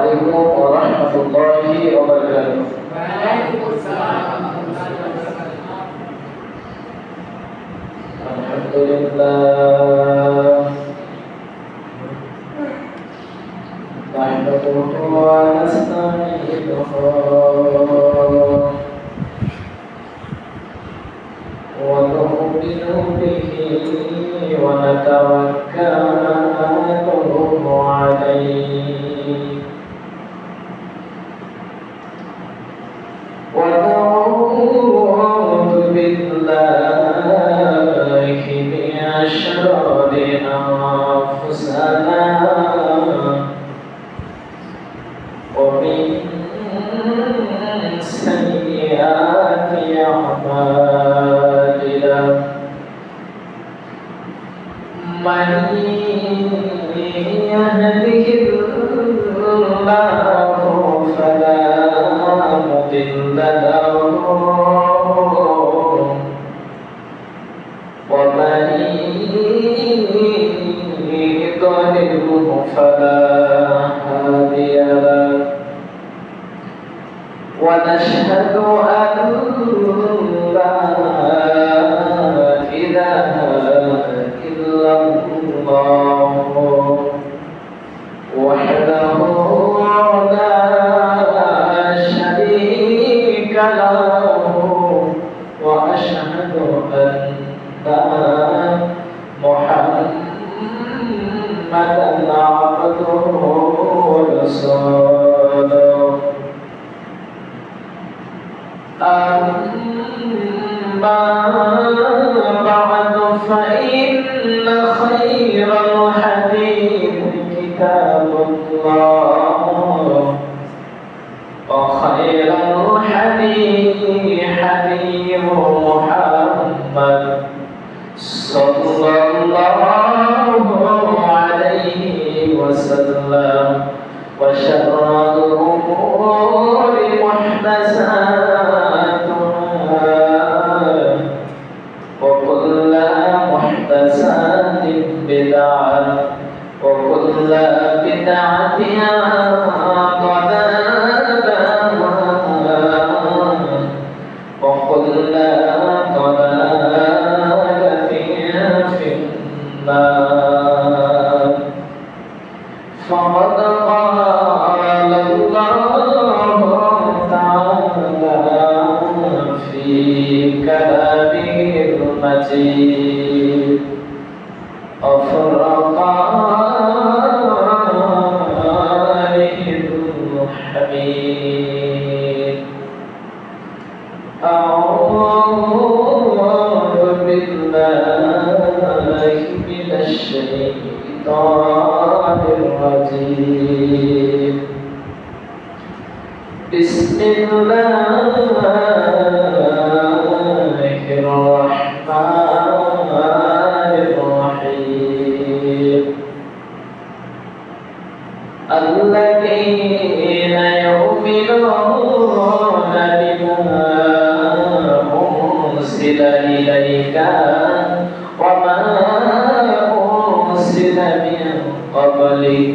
عليكم ورحمة الله وبركاته. وعليكم السلام. الحمد لله نحمده ونستعينه ونؤمن به ونتوكل عليه ونعوذ بالله من شرور أنفسنا ومن سيئات أعمالنا من يهده الله فلا مضل له ومن يضلله فلا هادي له ونشهد أن لا إله إلا الله وحده لا شريك له وأشهد أن محمدا عبده ورسوله أما بعد فإن خير الحديث كتاب الله وخير الحديث حديث محمد صلى الله عليه وسلم وشر الأمور محدثاتها وكل محدثات بدعة وكل بدعة ضلالة وكل ضلالة في النار فقد قال الله تعالى في كلامه المجيد وفرقانه الحميد أعوذ بالله من الشيطان الرجيم بسم الله الرحمن الرحيم الذين يؤمنون بما أنزل إليك وما أنزل من قبلك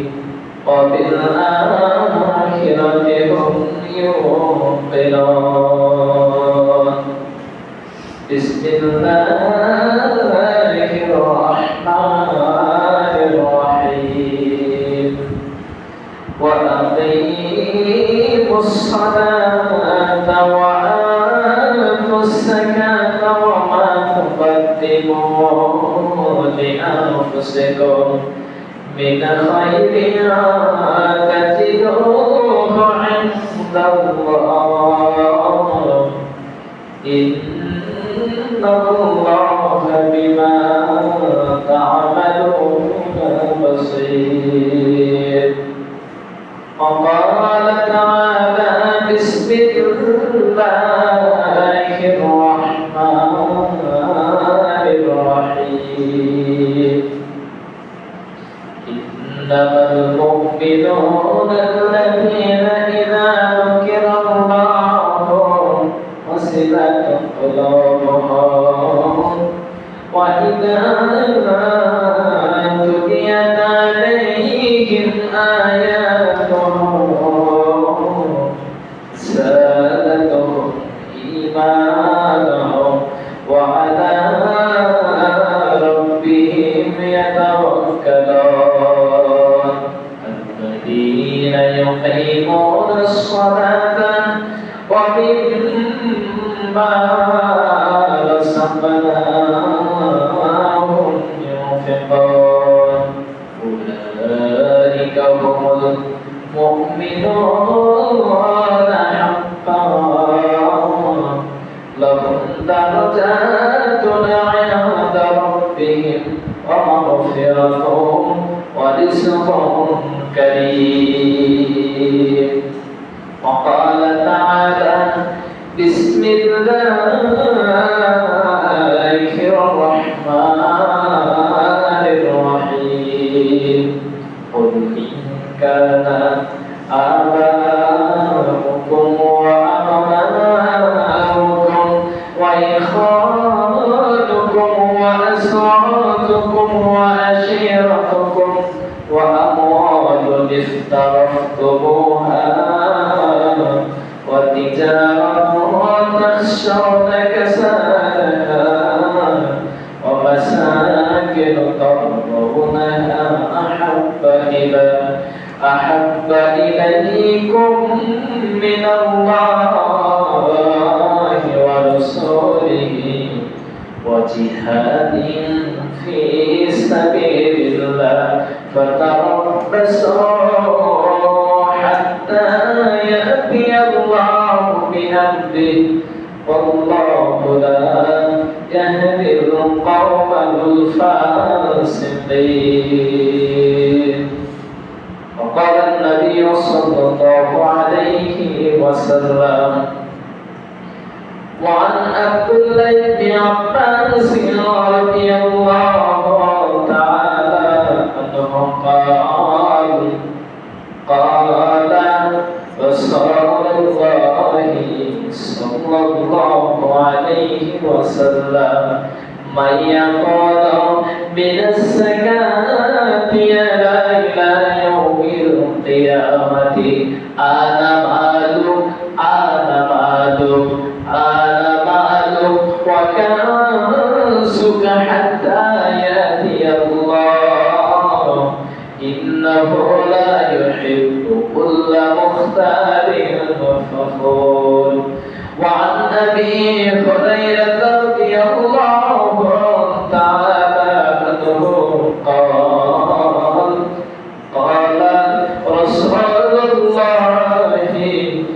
وبالآخرة هم يوقنون بسم الله الرحمن الرحيم وأقيموا الصلاة وآتوا الزكاة وما تقدموا لأنفسكم من خير تجدوه عند الله إن الله بما تعملون بصير وقال تعالى بسم الله الرحمن الرحيم إنما المؤمنون الذين إذا ذكر الله وجلت قلوبهم وإذا تليت عليهم آياته الذين يقيمون الصلاة ومما رزقناهم ينفقون أولئك هم المؤمنون حقا لهم درجات عند ربهم ومغفرة ورزق كريم. وقال تعالى بسم الله الرحمن الرحيم قل إن كان آباؤكم وأبناؤكم وإخوانكم وأزواجكم وعشيرتكم وأموال افترضتموها وتجارة تخشون كسادها ومساكن ترضونها أحب إليكم من الله ورسوله وجهاد في سبيل الله فتربصوا حتى يأتي الله بأمره والله لا يهدي القوم الفاسقين. وقال النبي صلى الله عليه وسلم وعن عبد الله بن عباس رضي الله تعالى عنه قال رسول الله صلى الله عليه وسلم من يقول من الزكاة إلى يوم القيامة أنا مالك وكنزك حتى يأتي الله إنه لا يحب كل مختال فخور. وعن أبي هريرة رضي الله تعالى عنه قال رسول الله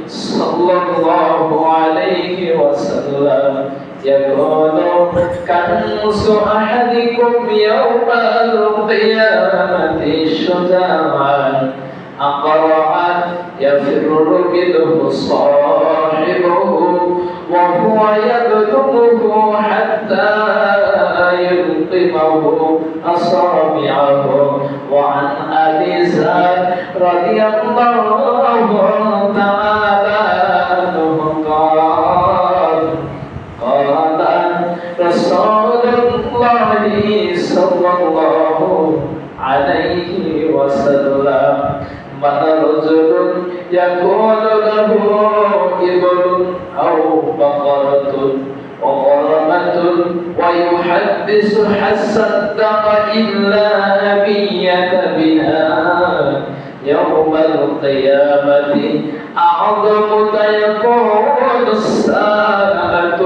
صلى الله عليه وسلم يقول كنز أحدكم يوم القيامة شجاعا أقرعا يفر منه صاحبه وهو يبلغه حتى يلقمه أصابعه. وعن أبي ذر رضي الله تعالى عنه قال رسول الله صلى الله عليه وسلم من رجل يكون له إبل أو بقرة وغرمة ويحدث حصدق إلا أبية بها يوم القيامة أعظم يكون الساعة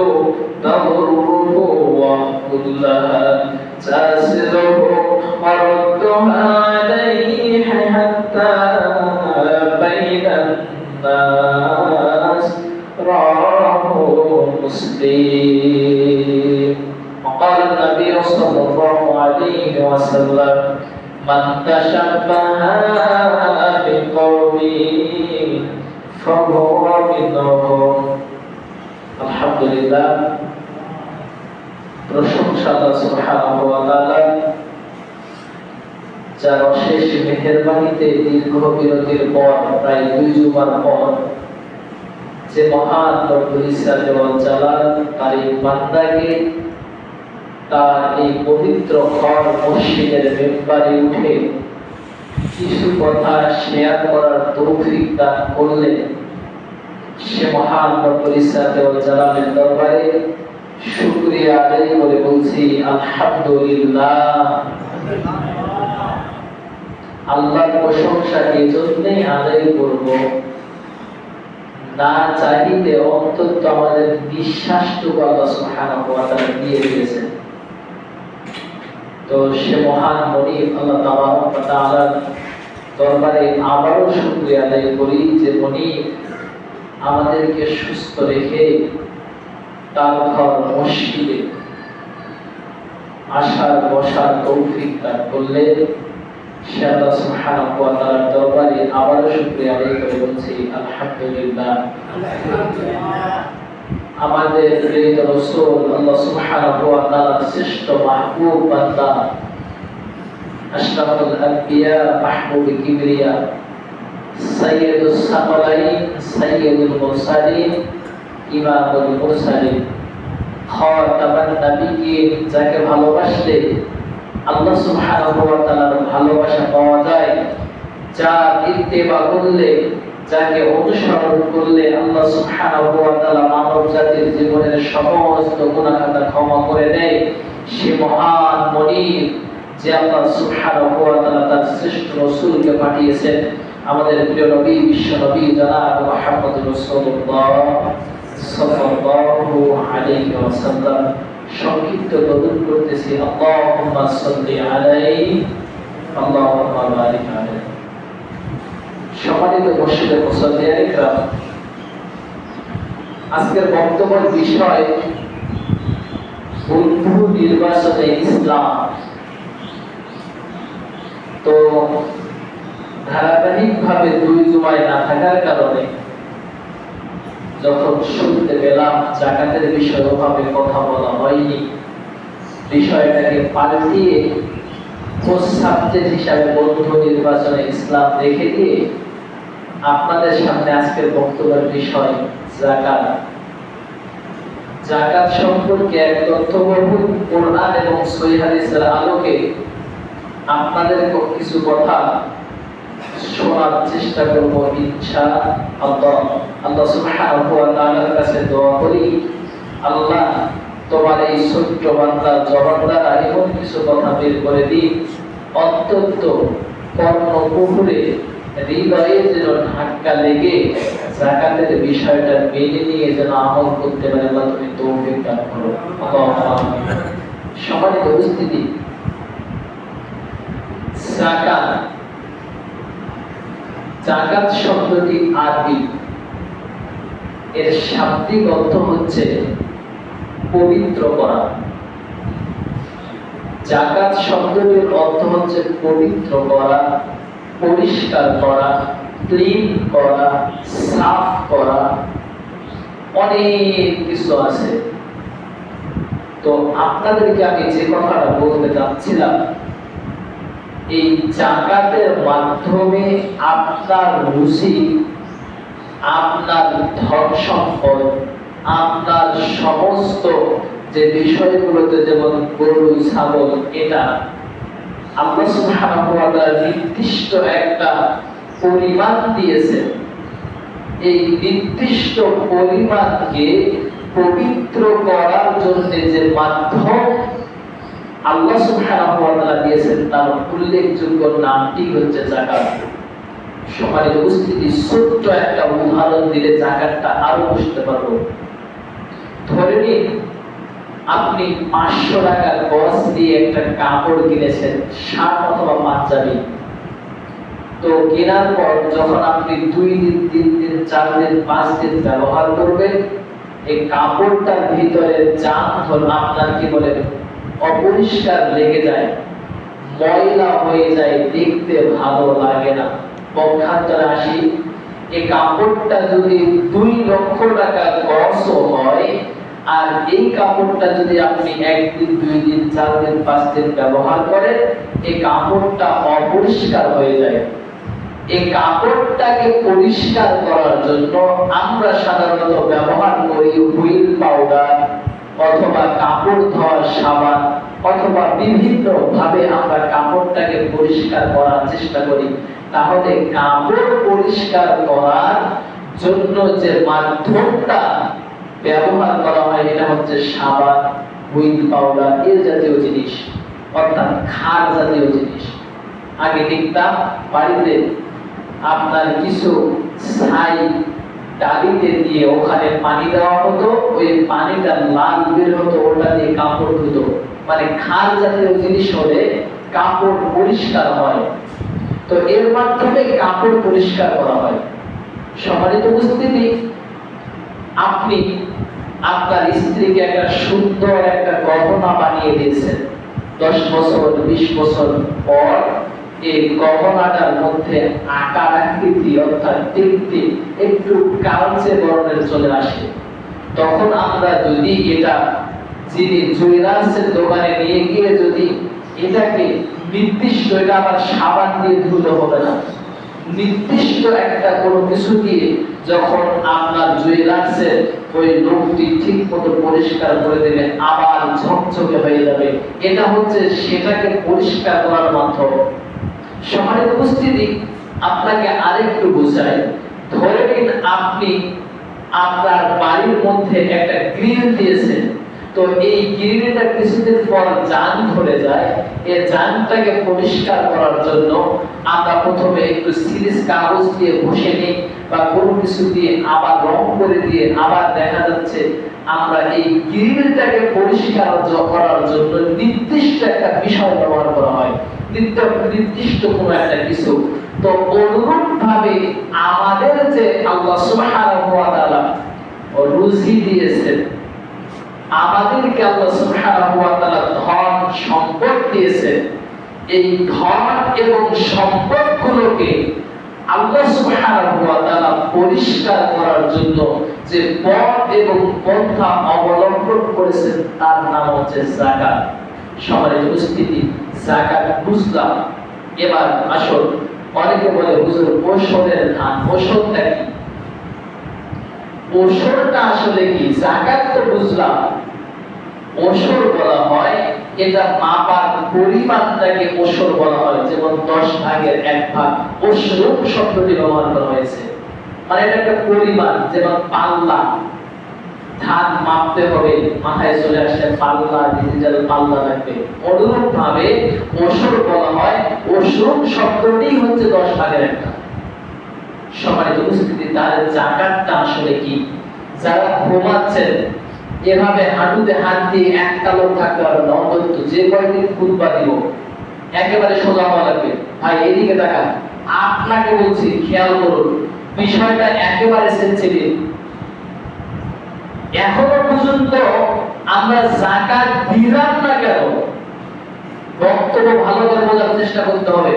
تضره وكلها تسله وردها عليه حتى بين الناس رواه مسلم. وقال النبي صلى الله عليه وسلم من تشبه بقوم فهو منهم. আলহামদুলিল্লাহ, প্রশংসা আল্লাহ সুবহানাহু ওয়া তাআলা যার অশেষ মেহেরবানিতে দীর্ঘ বিরতির পর প্রায় 2 জুমার পর যে মহান রব্বুল ইজ্জত ওয়াল জালাল তার এই বান্দাকে তার এই পবিত্র ঘর মসজিদের মিম্বারে উঠে কিছু কথা শেয়ার করার তৌফিক দান করলেন, সে মহান রব্বুল ইজ্জত ওয়াল জালালের দরবারে শুকরিয়া আদায় করে বলছি আলহামদুলিল্লাহ। আল্লাহর প্রশংসা এই জন্যই আদায় করব, না চাইতে অন্তত আমাদের বিশ্বাসটুকু আল্লাহ সুবহানাহু ওয়া তাআলা দিয়ে দিয়েছেন। তো সে মহান মনিব আল্লাহ তাআলার দরবারে আবারও শুকরিয়া আদায় করি যে মনিব আমাদেরকে সুস্থ রেখে তার ঘর মসজিদে আসার বসার তৌফিক দান করলে সে আল্লাহ সুবহানাহু ওয়া তাআলার দরবারে আবারও শুকরিয়া আদায় করে বলছি আলহামদুলিল্লাহ। আমাদের প্রিয় রাসূল আল্লাহ সুবহানাহু ওয়া তাআলার শ্রেষ্ঠ মাহবুব বান্দা, আশরাফুল আম্বিয়া মাহবুব কিবরিয়া, সাইয়্যিদুস সাকালাইন, সাইয়্যিদুল মুরসালিন, ইমামুল মুরসালিন, খাতামান নাবিয়্যিন, যাকে ভালোবাসলে আল্লাহ সুবহানাহু ওয়া তাআলার ভালোবাসা পাওয়া যায়, যার ইত্তেবা করলে, যাকে অনুসরণ করলে আল্লাহ সুবহানাহু ওয়া তাআলা মানব জাতির জীবনের সমস্ত গুনাহ খাতা ক্ষমা করে দেয়, সে মহান মনিব যে আল্লাহ সুবহানাহু ওয়া তাআলা তার শ্রেষ্ঠ রাসূলকে পাঠিয়েছেন, আমাদের প্রিয় নবী বিশ্ব নবী জনাব মুহাম্মদুর রাসূলুল্লাহ সাল্লাল্লাহু আলাইহি ওয়াসাল্লাম। সংক্ষিপ্ত দরুদ করতেছি, আল্লাহুম্মা সাল্লি আলাইহি আল্লাহুম্মা বারিক আলাইহি। সম্মানিত মসজিদের মুসল্লিয়ান ইকরাম, আজকের বক্তব্যের বিষয় বন্ধু নির্বাচনে ইসলাম। তো ধারাবাহিকভাবে 2 জুমায় না থাকার কারণে যখন শুনতে পেলাম যাকাতের বিষয়ে ওভাবে কথা বলা হয়নি, বিষয়টাকে পাল্টিয়ে সাবজেক্ট হিসাবে বন্ধু নির্বাচনে ইসলাম রেখে দিয়ে আপনাদের সামনে আজকের বক্তব্যের বিষয় যাকাত। যাকাত সম্পর্কে এক তথ্যবহুল কোরআন এবং সহিহ হাদিসের আলোকে আপনাদের কিছু কথা শোনার চেষ্টা করব ইনশাআল্লাহ। আল্লাহ সুবহানাহু ওয়া তাআলার কাছে দোয়া করি, আল্লাহ তোমার এই ছোট্ট বান্দার জবান দ্বারা এমন কিছু কথা বের করে দিন, অত্যন্ত কর্ণকুহরে হৃদয়ে যেন ধাক্কা লেগে যাকাতের বিষয়টা মেনে নিয়ে যেন আমল করতে পারে, আল্লাহ তুমি তৌফিক দান করো। সম্মানিত উপস্থিতি, যাকাত, যাকাত শব্দটি আরবি, এর শাব্দিক অর্থ হচ্ছে পবিত্র করা। যাকাত শব্দটির অর্থ হচ্ছে পবিত্র করা, পরিষ্কার করা, ক্লিন করা, সাফ করা, অনেক কিছু আছে। তো আপনাদেরকে আমি যে কথাটা বলতে চাচ্ছিলাম, এই যাকাতের মাধ্যমে আপনার রুচি, আপনার ধন সম্পদ, আপনার সমস্ত যে বিষয়গুলোতে, যেমন গরু ছাগল, এটা আল্লাহ সুবহানাহু ওয়া তাআলা নির্দিষ্ট একটা পরিমাণ দিয়েছেন। এই নির্দিষ্ট পরিমাণকে পবিত্র করার জন্য যে মাধ্যম আল্লাহ সুবহানাহু ওয়া তাআলা দিয়েছেন, তার উল্লেখযোগ্য নামটি হচ্ছে যাকাত। সম্মানিত উপস্থিতি, ছোট্ট একটা উদাহরণ দিলে যাকাতটা আরো বুঝতে পারবো। ধরে নিন আপনি 500 টাকার গজ দিয়ে একটা কাপড় কিনেছেন, শার্ট অথবা পাঞ্জাবি। তো কেনার পর যখন আপনি 2 দিন, 3 দিন, 4 দিন, 5 দিন ব্যবহার করবেন, এই কাপড়টার ভিতরে জাম ধরে আপনার কি বলে অপরিষ্কার লেগে যায়, ময়লা হয়ে যায়, দেখতে ভালো লাগে না। পক্ষান্তরে আসি, এই কাপড়টা যদি 2 লক্ষ টাকা গজও হয়, আর এই কাপড়টা যদি আপনি 1 দিন, 2 দিন, 4 দিন, 5 দিন ব্যবহার করেন, এই কাপড়টা অপরিষ্কার হয়ে যায়। এই কাপড়টাকে পরিষ্কার করার জন্য আমরা সাধারণত ব্যবহার করি হুইল পাউডার অথবা কাপড় ধোয়ার সাবান, অথবা বিভিন্ন ভাবে আমরা কাপড়টাকে পরিষ্কার করার চেষ্টা করি। তাহলে কাপড় পরিষ্কার করার জন্য যে মাধ্যমটা ব্যবহার করা হয়, এটা হচ্ছে সাবান, হুইল পাউডার, এর জাতীয় জিনিস, অর্থাৎ ক্ষার জাতীয় জিনিস। আগে দেখতাম বাড়িতে আপনার কিছু ছাই ডালিতে দিয়ে ওখানে পানি দেওয়া হতো, ওই পানিটা লাল বের হতো, ওটা দিয়ে কাপড় ধুতো। মানে খাল জাতীয় জিনিস হলে কাপড় পরিষ্কার হয়, তো এর মাধ্যমে কাপড় পরিষ্কার করা হয়। সম্মানিত উপস্থিতি, আপনি আপনার স্ত্রীকে একটা সুন্দর একটা গহনা বানিয়ে দিয়েছেন। 10 বছর 20 বছর পর এই গহনাটার মধ্যে আকার আকৃতি অর্থাৎ দেখতে একটু কালচে বর্ণের চলে আসে। তখন আমরা যদি এটা যিনি জুয়েলার্সের দোকানে নিয়ে গিয়ে যদি এটাকে নির্দিষ্ট, এটা আবার সাবান দিয়ে ধুলে হবে না, নির্দিষ্ট একটা কোনো কিছু দিয়ে যখন আপনার জুয়েলার্সের ওই লোকটি ঠিক মতো পরিষ্কার করে দেবে, আবার ঝকঝকে হয়ে যাবে। এটা হচ্ছে সেটাকে পরিষ্কার করার মাধ্যম। সম্মানিত উপস্থিতি, আপনাকে আরেকটু বোঝাই। ধরে নিন আপনি আপনার বাড়ির মধ্যে একটা গ্রিল দিয়েছেন, তো এই গ্রিলটা কিছুদিন পর জাম ধরে যায়। এই জামটাকে পরিষ্কার করার জন্য আমরা প্রথমে একটু সিরিজ কাগজ দিয়ে ঘষে নিই বা কোনো কিছু দিয়ে আবার রং করে দিয়ে আবার দেখা যাচ্ছে আমরা এই গ্রিলটাকে পরিষ্কার করার জন্য নির্দিষ্ট একটা বিষয় ব্যবহার করা হয়, নির্দিষ্ট কোনো একটা কিছু। তো অনুরূপ ভাবে আমাদের যে আল্লাহ সুবহানাহু ওয়া তাআলা রুজি দিয়েছেন, আমাদেরকে আল্লাহ সুবহানাহু ওয়া তাআলা ধন সম্পদ দিয়েছেন, এই ধন এবং সম্পদগুলোকে আল্লাহ সুবহানাহু ওয়া তাআলা পরিষ্কার করার জন্য যে পথ এবং পন্থা অবলম্বন করেছেন তার নাম হচ্ছে যাকাত। সম্মানিত উপস্থিতি, যাকাত বুঝলাম। এবার আসল, অনেকে বলে হুজুর ওষুধের ধান, ওষুধটা কি? ওষুধটা আসলে কি? যাকাত তো বুঝলাম, ওষুধ বলা হয় এটা মাপার পরিমাণটাকে ওষুধ বলা হয়। যেমন 10 ভাগের 1 ভাগ ওষুধ শব্দটি ব্যবহার করা হয়েছে, মানে এটা একটা পরিমাণ। যেমন পাল্লা, ধান মাপতে হবে, মাথায় চলে আসে পাল্লা, ডিজিটাল পাল্লা লাগবে। অনুরূপ ভাবে ওষুধ বলা হয়, ওষুধ শব্দটি হচ্ছে 10 ভাগের 1 ভাগ। সম্মানিত উপস্থিতি, তার যাকাতটা আসলে কি? যারা ঘুমাচ্ছেন এভাবে হাঁটুতে হাত দিয়ে একটা লোক থাকতে পারবে না, অন্তত যে কয়েকদিন খুতবা দিব একেবারে সোজা হওয়া লাগবে। ভাই এদিকে তাকান, আপনাকে বলছি খেয়াল করুন, বিষয়টা একেবারে সেনসিটিভ। এখনো পর্যন্ত আমরা যাকাত দিলাম না কেন? বক্তব্য ভালো করে বোঝার চেষ্টা করতে হবে।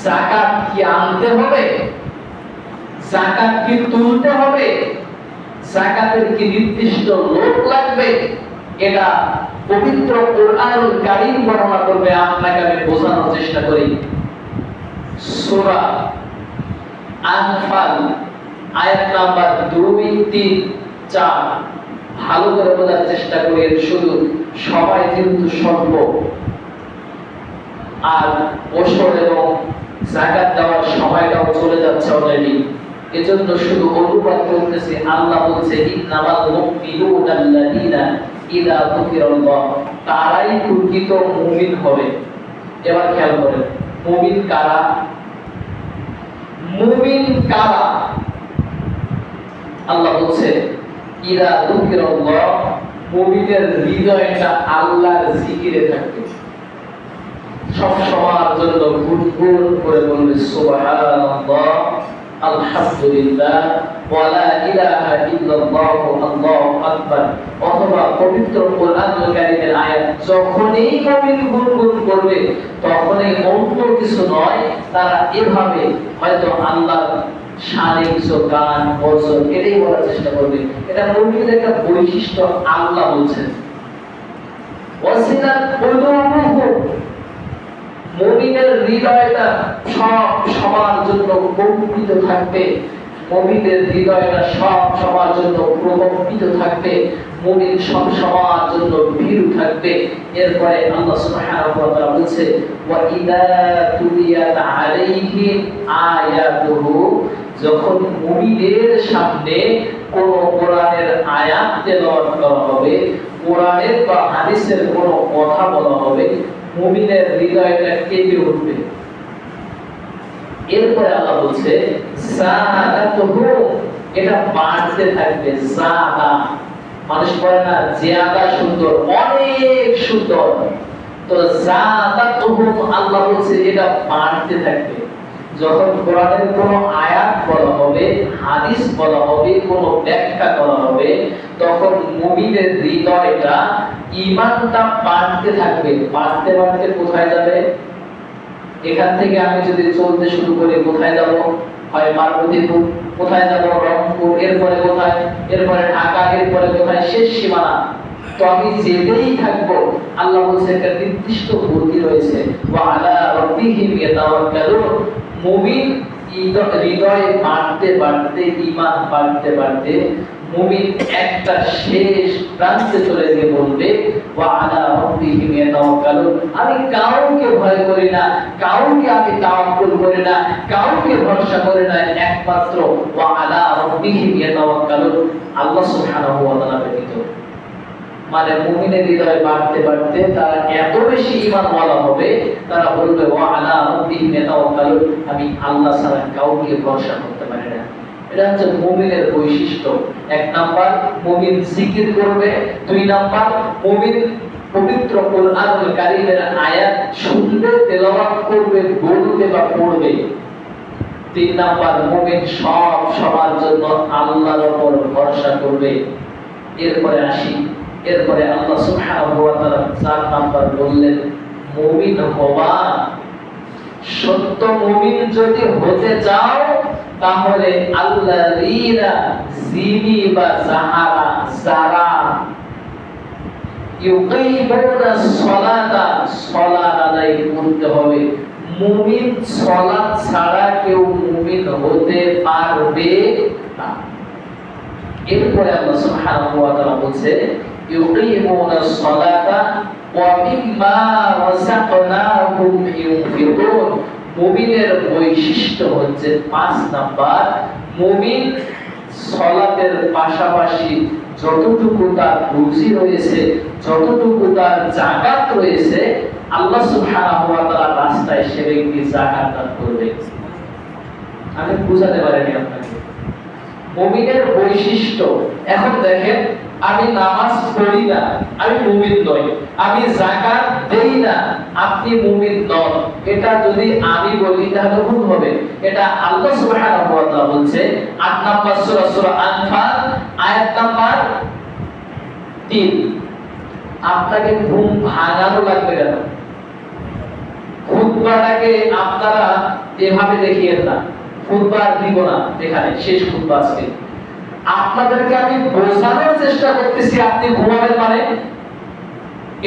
যাকাত কি আনতে হবে? যাকাত কি তুলতে হবে? যাকাতের কি নির্দিষ্ট লোক লাগবে? এটা পবিত্র কোরআনুল কারীম বর্ণনা করবে। আপনাকে আমি বোঝানোর চেষ্টা করি। সূরা আনফাল আয়াত নাম্বার 2, 3, 4 ভালো করে বোঝার চেষ্টা করি। শুধু সবাই কিন্তু স্বল্প, আর ওষুধ এবং যাকাত দেওয়ার সময়টাও চলে যাচ্ছে অলরেডি, এজন্য শুধু অনুবাদ করতেছি। আল্লাহ বলছে ইন্নামাল মুমিনুনা আল্লাযীনা ইযা যুকিরাল্লাহ, তারাই প্রকৃত মুমিন হবে। এবার খেয়াল করেন, মুমিন কারা? মুমিন কারা? আল্লাহ বলছে ইযা যুকিরাল্লাহ, মুমিনের হৃদয়টা আল্লাহর জিকিরে থাকবে, সব সময়ের জন্য গুনগুন করে বলবে সুবহানাল্লাহ, আলহামদুলিল্লাহ, ওয়ালা ইলাহা ইল্লাল্লাহ, আল্লাহু আকবার। অথবা পবিত্র কোরআনুল কারীমের আয়াত যখনই মুমিন গুনগুন করবে তখনই অন্য কিছু নয়, তারা এভাবে হয়তো আল্লাহর শানে কিছু গান ভজন এটাই বলার চেষ্টা করবে। এটা মুমিনের একটা বৈশিষ্ট্য। আল্লাহ বলছেন ওয়াসিলাত কুলুবুহুম, মুমিনের হৃদয়টা সব সবার জন্য কম্পিত থাকবে, মুমিনের হৃদয়টা সব সবার জন্য প্রকম্পিত থাকবে, মুমিন সব সবার জন্য ভীরু থাকবে। এরপরে আল্লাহ সুবহানাহু ওয়া তাআলা বলছে ওয়া ইযা তুলিয়াত আলাইহিম আয়াতুহু, যখন মুমিনের সামনে কোন কোরআনের আয়াত তেলাওয়াত করা হবে, কোরআনের বা হাদিসের কোন কথা বলা হবে, মুমিনের হৃদয়টা কেঁপে উঠবে। এরপরে আল্লাহ বলছে সাদাতুহু, এটা বাড়তে থাকবে। সাদা মানুষ বলে না জিয়াদা সুন্দর, অনেক সুন্দর। তো সাদাতুহু আল্লাহ বলছে এটা বাড়তে থাকবে। যখন কোরআনের কোন আয়াত বলা হবে, হাদিস বলা হবে, কোন ব্যাখ্যা করা হবে, তখন মুমিনের হৃদয়টা ঈমানটা বাড়তে থাকবে। বাড়তে বাড়তে কোথায় যাবে? এখান থেকে আমি যদি চলতে শুরু করি কোথায় যাব? হয় পার্বতীপুর, কোথায় যাব? রংপুর, এরপরে কোথায়? এরপরে ঢাকা, এরপরে কোথায়? শেষ সীমানা। তো আমি যেতেই থাকবো। আল্লাহ বলছে একটা নির্দিষ্ট গতি রয়েছে। ওয়া আলা রাব্বিহিম ইয়াতাওয়াক্কালুন। মুমিন হৃদয়ে বাড়তে বাড়তে, ঈমান বাড়তে বাড়তে মুমিন একটা শেষ প্রান্তে চলে গিয়ে বলবে ওয়া আলা রাব্বিহিম ইয়াতাওয়াক্কালুন। আমি কাউকে ভয় করি না, কাউকে আমি তাওয়াক্কুল করি না, কাউকে ভরসা করি না, একমাত্র ওয়া আলা রাব্বিহিম ইয়াতাওয়াক্কালুন, আল্লাহ সুবহানাহু ওয়া তাআলা ব্যতীত। মানে মুমিনের হৃদয় বাড়তে বাড়তে তারা এত বেশি ঈমানওয়ালা হবে, তারা বলবে ওয়া আলা রাব্বিহিম ইয়াতাওয়াক্কালুন, আমি আল্লাহ ছাড়া কাউকে ভরসা করতে পারি না। এটা হচ্ছে মুমিনের বৈশিষ্ট্য। এক নাম্বার, মুমিন জিকির করবে। দুই নাম্বার, মুমিন পবিত্র কোরআনুল কারীমের আয়াত শুনবে, তেলাওয়াত করবে, বলবে বা পড়বে। তিন নাম্বার, মুমিন সব সবার জন্য আল্লাহর উপর ভরসা করবে। এরপরে আল্লাহ সুবহানাহু ওয়া তাআলা ৪ নাম্বার বললেন, মুমিন হবা। সত্য মুমিন যদি হতে চাও তাহলে আল্লাযীনা যিনি বা যারা ইউকিমুনা সলাতা, সালাত আদায় করতে হবে। মুমিন সালাত ছাড়া কেউ মুমিন হতে পারবে না। এরপরে আল্লাহ সুবহানাহু ওয়া তাআলা বলছে ইউকিমুনা সলাতা ওয়া মিম্মা রাযাকনাহুম ইউনফিকুন। মুমিনের বৈশিষ্ট্য হচ্ছে ৫ নাম্বার, মুমিন সালাতের পাশাপাশি যতটুকু তার রুজি রয়েছে, যতটুকু তার যাকাত রয়েছে, আল্লাহ সুবহানাহু ওয়া তাআলার রাস্তায় সে ব্যক্তি যাকাত দান করবে। আমি বুঝাতে পারিনি আপনাকে মুমিনের বৈশিষ্ট্য। এখন দেখেন, আমি নামাজ পড়ি না, আমি মুমিন নই। আমি যাকাত দেই না, আপনি মুমিন নন। এটা যদি আমি বলি তাহলে ভুল হবে। এটা আল্লাহ সুবহানাহু ওয়া তাআলা বলছে ৮ নাম্বার সূরা আনফাল আয়াত নাম্বার ৩। আপনাকে ঘুম ভাঙানো লাগবে কেন? খুতবাটাকে আপনারা এভাবে দেখিয়েন না। খুতবা দিব না, এখানে শেষ খুতবা আজকে। আপনাদেরকে আমি বোঝানোর চেষ্টা করতেছি আপনি ঘুমাবেন মানে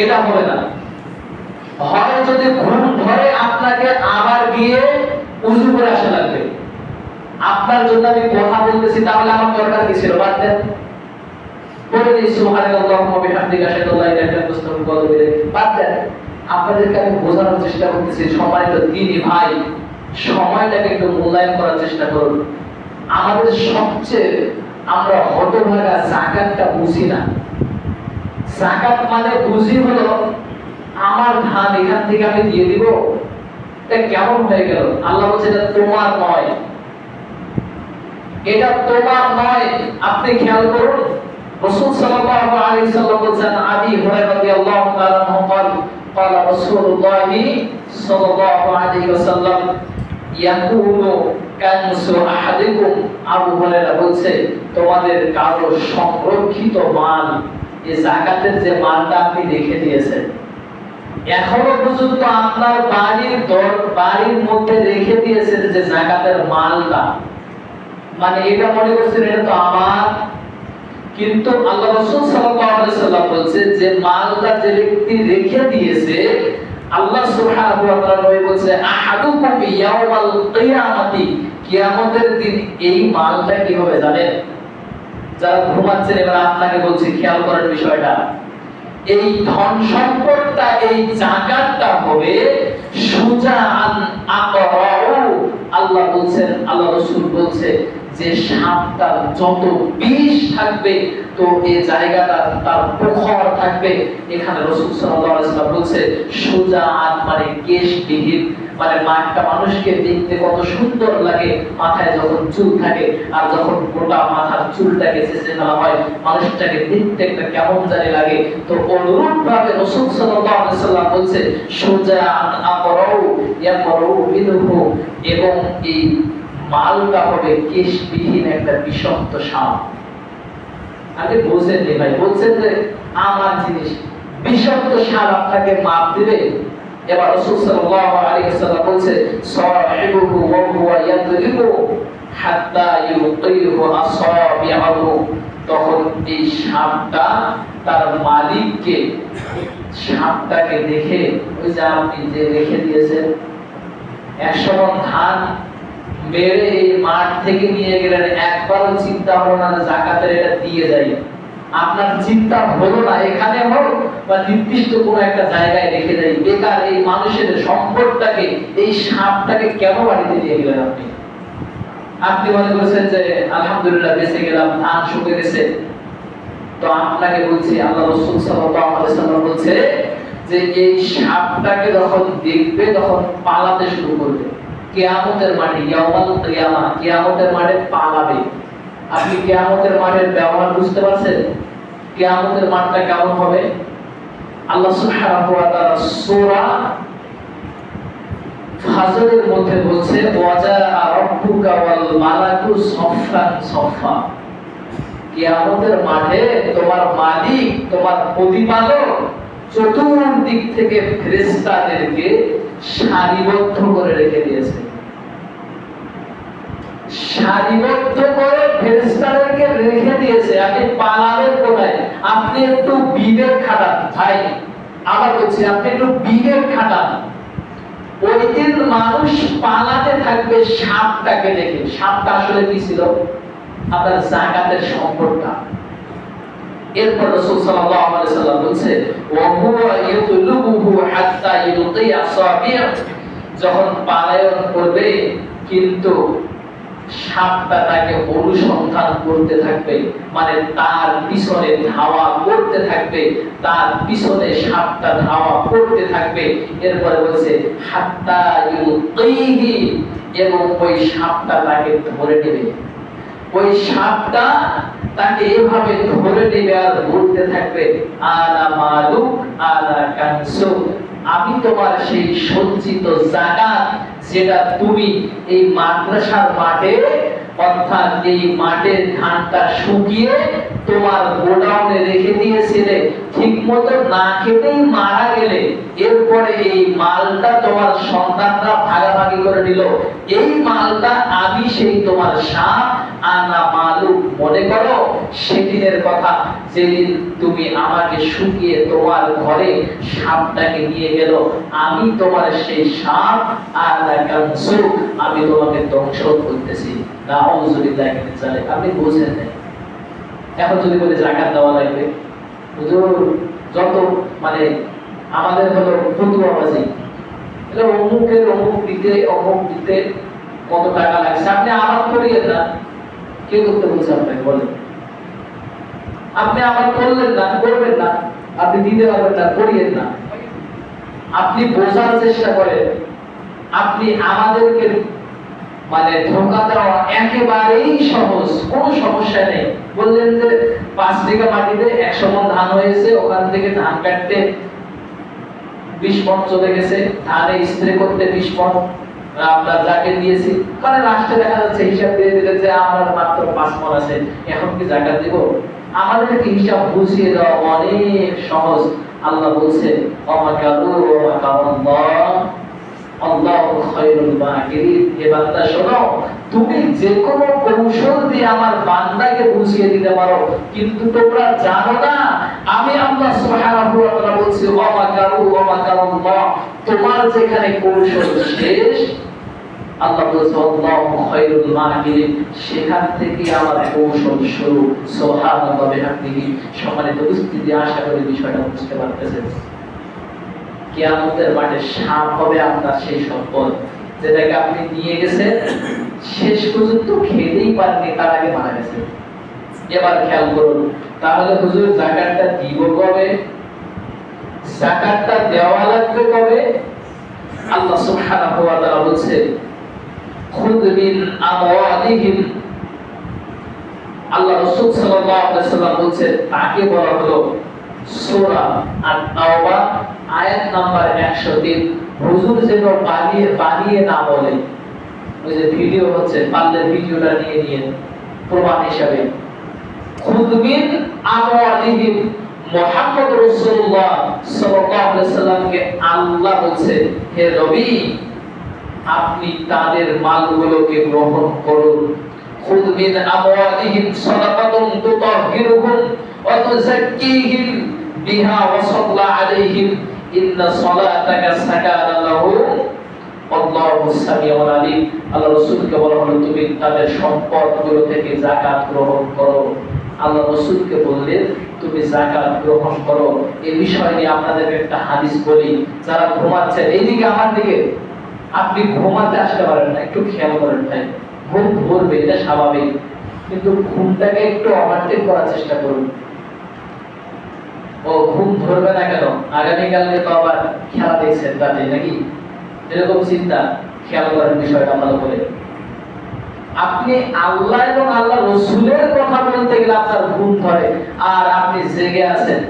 এটা হবে না। হয় যদি ঘুম ধরে আপনাকে আবার গিয়ে উযু করে আসা লাগবে। আপনার জন্য আমি কথা বলতেছি, তাহলে আমার দরকার কি ছিল? বাদ দেন, বলে দিই সুবহানাল্লাহি ওয়া বিহামদিহি আশহাদু আল্লা ইলাহা ইল্লাল্লাহ আস্তাগফিরুকা ওয়া আতুবু ইলাইহি। বাদ দেন। আপনাদেরকে আমি বোঝানোর চেষ্টা করতেছি, সম্মানিত দিনী ভাই, সময়টাকে একটু মূল্যায়ন করার চেষ্টা করুন। আমাদের সবচেয়ে আমরা হতভাগা যাকাতটা বুঝি না। যাকাত মানে বুঝি হলো আমার ধান এখান থেকে আমি দিয়ে দিব। এটা কেমন হয়ে গেল? আল্লাহ বলছে এটা তোমার নয়, এটা তোমার নয়। আপনি খেয়াল করুন, রাসূল সাল্লাল্লাহু আলাইহি ওয়াসাল্লাম বলেছেন, আবি হুরায়রা রাদিয়াল্লাহু তাআলা আনহু قال رسول الله صلى الله عليه وسلم يكون كنز احدكم। আবু হুরায়রা বলছে, তোমাদের কারো সংরক্ষিত মাল, এই যাকাতের যে মালটা আপনি রেখে দিয়েছেন, এখনো পর্যন্ত আপনার বাড়ির মধ্যে রেখে দিয়েছেন যে যাকাতের মালটা, মানে এটা মনে করছেন এটা তো আমার। কিন্তু আল্লাহ রাসূল সাল্লাল্লাহু আলাইহি সাল্লাম বলেন যে মালটা যে ব্যক্তি রেখে দিয়েছে, আল্লাহ সুবহানাহু ওয়া তাআলা বলেছে আহাদুকুম ইয়াউমাল কিয়ামতি, কিয়ামতের দিন এই মালটা কি হবে জানেন? যারা ঘুমাচ্ছেন এবার আপনাকে বলছি খেয়াল করার বিষয়টা, এই ধন সম্পদটা, এই যাকাতটা হবে সুজাআন আকরাউ। আল্লাহ বলছেন, আল্লাহ রাসূল বলছে যে সাপটা যত বিষ থাকবে তো এই জায়গাটা তার প্রখর থাকবে। এখানে রাসূল সাল্লাল্লাহু আলাইহি ওয়াসাল্লাম বলছে সুজাআত মানে কেশবিহীন, মানে একটা মানুষকে দেখতে কত সুন্দর লাগে মাথায় যখন চুল থাকে, আর যখন গোটা মাথার চুলটাকে ছেঁচে ফেলা হয় মানুষটাকে দেখতে একটা কেমন জানি লাগে। তো অনুরূপ ভাবে রাসূল সাল্লাল্লাহু আলাইহি ওয়াসাল্লাম বলছে সুজাআন আকরাউ ইয়াকরাউ মিনহু, এবং এই মালটা হবে কেশবিহীন একটা বিষাক্ত সাপ। আগে বুঝেননি ভাই, বলছেন যে আমার জিনিস বিষাক্ত সাপ আপনাকে মাপ দিবে। এবার রাসূল সাল্লাল্লাহু আলাইহি ওয়াসাল্লাম বলছে সাহিবুহু ওয়া হুয়া ইয়াদরিবু হাত্তা ইউতিহু আসাবিহু, তখন এই সাপটা তার মালিককে, সাপটাকে দেখে, ওই যে আপনি যে রেখে দিয়েছেন 100 মণ ধান মেরে এই মাঠ থেকে নিয়ে গেলেন, একবারও চিন্তা হলো না যাকাতের এটা দিয়ে যাই, আপনার চিন্তা হলো না এখানে হোক বা নির্দিষ্ট কোনো একটা জায়গায় রেখে যাই, বেকার এই মানুষের সম্পদটাকে, এই সাপটাকে কেন বাড়িতে নিয়ে গেলেন আপনি? আপনি মনে করছেন যে আলহামদুলিল্লাহ বেঁচে গেলাম, ধান শুকে গেছে। তো আপনাকে বলছি, আল্লাহ রাসূল সাল্লাল্লাহু আলাইহি ওয়াসাল্লাম বলছে যে এই সাপটাকে যখন দেখবে তখন পালাতে শুরু করবে। কিয়ামতের মাঠে, ইয়াউমাল কিয়ামা, কিয়ামতের মাঠে পালাবে। আপনি কিয়ামতের মাঠের ব্যবহার বুঝতে পারছেন? কিয়ামতের মাঠটা কেমন হবে? আল্লাহ সুবহানাহু ওয়া তাআলা সূরা ফাজরের মধ্যে বলছে ওয়াজা রাব্বুকা ওয়াল মালাকু সাফফান সাফফা, কিয়ামতের মাঠে তোমার মালিক, তোমার প্রতিপালক চতুর্দিক থেকে ফেরেশতাদেরকে সারিবদ্ধ করে রেখে দিয়েছে। সারিবদ্ধ করে ফেরেশতাদেরকে রেখে দিয়েছে। আপনি পালাবেন কোথায়? আপনি একটু বিবেক খাটান ভাই, আবার বলছি আপনি একটু বিবেক খাটান। ওই দিন মানুষ পালাতে থাকবে সাপটাকে দেখে। সাপটা আসলে কি ছিল? আপনার যাকাতের সম্পদটা। এরপর রাসূল সাল্লাল্লাহু আলাইহি ওয়াসাল্লাম বলছে ওয়া হুয়া ইয়াতলুবুহু হাত্তা ইউতি আসাবিয়া, যখন পালায়ন করবে কিন্তু সাপটা তাকে অনুসন্ধান করতে থাকবে, মানে তার পিছনে ধাওয়া করতে থাকবে, তার পিছনে সাপটা ধাওয়া করতে থাকবে। এরপরে বলছে হাত্তা ইউতিহি, এবং ওই সাপটা তাকে ধরে নেবে। ওই সাপটা তাকে এভাবে ধরে নেবে আর বলতে থাকবে আনা মালুক আনা কানসু, আমি তোমার সেই সঞ্চিত যাকাত যেটা তুমি এই মাদ্রাসার মাঠে, অর্থাৎ এই মাঠের ধানটা শুকিয়ে তোমার গোডাউনে রেখে দিয়েছিলে, ঠিকমতো না খেতেই মারা গেলে, এরপরে এই মালটা তোমার সন্তানরা ভাগাভাগি করে নিল, এই মালটা আমি সেই তোমার সাপ আনা মালুক। মনে করো সেদিনের কথা যেদিন তুমি আমাকে শুকিয়ে তোমার ঘরে সাপটাকে নিয়ে গেল, আমি তোমার সেই সাপ আনা কানসু, আমি তোমাকে ধ্বংস করতেছি। নাউযুবিল্লাহি মিন যালিক। আপনি বুঝেন না। এখন যদি বলে যাকাত দেওয়া লাগবে, হুজুর যত মানে আমাদের হলো ফতুয়াবাজি, এটা অমুকের অমুক দিতে কত টাকা লাগছে, আপনি আবার করিয়েন না। কে করতে বলছে আপনাকে? বলেন। আপনি আবার করলেন না, করবেন না, আপনি দিতে পারবেন না, করিয়েন না। আপনি বোঝার চেষ্টা করেন। আপনি আমাদেরকে মানে ধোঁকা দেওয়া একেবারেই সহজ, কোনো সমস্যা নেই। বললেন যে 5 বিঘা মাটিতে 100 মণ ধান হয়েছে, ওখান থেকে ধান কাটতে 20 মণ চলে গেছে, ধানে স্প্রে করতে 20 মণ আপনার যাকে দিয়েছি, মানে লাস্টে দেখা যাচ্ছে হিসাব দিয়ে দিলে যে আমার মাত্র 5 মণ আছে, এখন কি যাকাত দিব? আমাদেরকে হিসাব বুঝিয়ে দেওয়া অনেক সহজ। আল্লাহ বলছে ওয়ামাকারু ওয়ামাকারাল্লাহ আল্লাহু খায়রুল মাকিরিন। হে বান্দা শোনো, তুমি যে কোনো কৌশল দিয়ে আমার বান্দাকে বুঝিয়ে দিতে পারো, কিন্তু তোমরা জানো না আমি আল্লাহ সুবহানাহু ওয়া তাআলা বলছি ওয়ামাকারু ওয়ামাকারাল্লাহ, তোমার যেখানে কৌশল শেষ, আল্লাহ বলছে আল্লাহু খায়রুল মাকিরিন, সেখান থেকে আমার কৌশল শুরু। সুবহানাল্লাহি ওয়া বিহামদিহি। সম্মানিত উপস্থিতি, আশা করি বিষয়টা বুঝতে পারতেছেন। কিয়ামতের মাঠে সাপ হবে আপনার সেই সম্পদ যেটাকে আপনি নিয়ে গেছেন শেষ পর্যন্ত খেতেই পারেননি, তার আগে মারা গেছে। এবার খেয়াল করুন, তাহলে হুজুর যাকাতটা দিব কবে? যাকাতটা দেওয়া লাগবে কবে? আল্লাহ সুবহানাহু ওয়া তাআলা বলছে খুদ মিন আমওয়ালিহিম, আল্লাহ রাসূল সাল্লাল্লাহু আলাইহি ওয়াসাল্লাম বলছে তাকে বলা হলো সূরা আত-তাওবা আয়াত নাম্বার 103। হুজুর যেন বানিয়ে না বলে, ওই যে ভিডিও হচ্ছে, পারলে ভিডিওটা নিয়ে প্রমাণ হিসাবে। খুদ মিন আমওয়ালিহিম, মুহাম্মদ রাসূলুল্লাহ সাল্লাল্লাহু আলাইহি ওয়াসাল্লামকে আল্লাহ বলছে, হে নবী আপনি তাদের মালগুলোকে গ্রহণ করুন। খুদ মিন আমওয়ালিহিম সাদাকাতুন তুতাহহিরুহুম ওয়া তুযাক্কিহিম বিহা ওয়া সাল্লা আলাইহিম ইন্না সালাতাকা সাকানা লাহুম আল্লাহু সামিউন আলিম। আল্লাহ রাসূলকে বলা হলো তুমি তাদের সম্পদগুলো থেকে যাকাত গ্রহণ করো। আল্লাহ রাসূলকে বললেন তুমি যাকাত গ্রহণ করো। এই বিষয় নিয়ে আপনাদের একটা হাদিস বলি, যারা ঘুমাচ্ছেন এইদিকে আমার দিকে, আপনি ঘুমাতে আসতে পারেন না, একটু খেয়াল করেন ভাই। ঘুম ধরবে, এটা স্বাভাবিক, কিন্তু ঘুমটাকে একটু ওভারটেক করার চেষ্টা করুন। ও ঘুম ধরবে না কেন? আগামীকালকে তো আবার খেলা দেখছেন রাতে নাকি, এরকম চিন্তা। খেয়াল করেন বিষয়টা ভালো করে। আপনি আল্লাহ এবং আল্লাহ রসুলের কথা বলতে গেলে আপনার ঘুম ধরে, আর আপনি জেগে আছেন,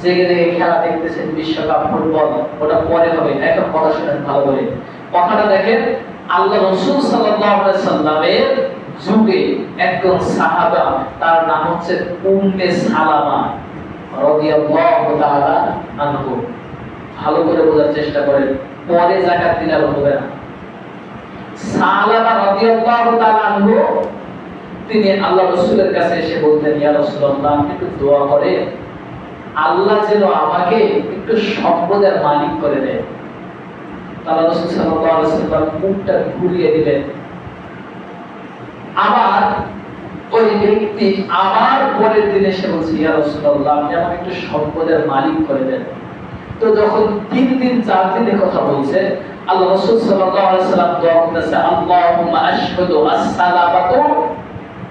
জেগে খেলা দেখতেছেন, বিশ্বকাপ ফুটবল, ওটা পরে হবে। এখন কথা শুনেন ভালো করে। কথাটা দেখেন, আল্লাহ রাসূল সাল্লাল্লাহু আলাইহি সাল্লামের যুগে একজন সাহাবা, তার নাম হচ্ছে উম্মে সালামা রাদিয়াল্লাহু তাআলা আনহু। ভালো করে বোঝার চেষ্টা করেন, পরে যাকাত দিলে আর হবে না। সালামা রাদিয়াল্লাহু তাআলা আনহু তিনি আল্লাহ রাসূলের কাছে এসে বলতেন, ইয়া রাসূলুল্লাহ একটু দোয়া করেন, আল্লাহ যেন আমাকে একটু সম্পদের মালিক করে দেয়। আল্লাহ রাসূল সাল্লাল্লাহু আলাইহি ওয়াসাল্লাম মুখটা ঘুরিয়ে দিলেন। আবার ওই ব্যক্তি আবার পরের দিন এসে বলছে, ইয়া রাসূলুল্লাহ আপনি আমাকে একটু সম্পদের মালিক করে দেন। তো যখন 3 দিন 4 দিনের কথা বলছে, আল্লাহ রাসূল সাল্লাল্লাহু আলাইহি ওয়াসাল্লাম দোয়া করতেছে, আল্লাহুম্মা আশহাদু আস-সালাবাতু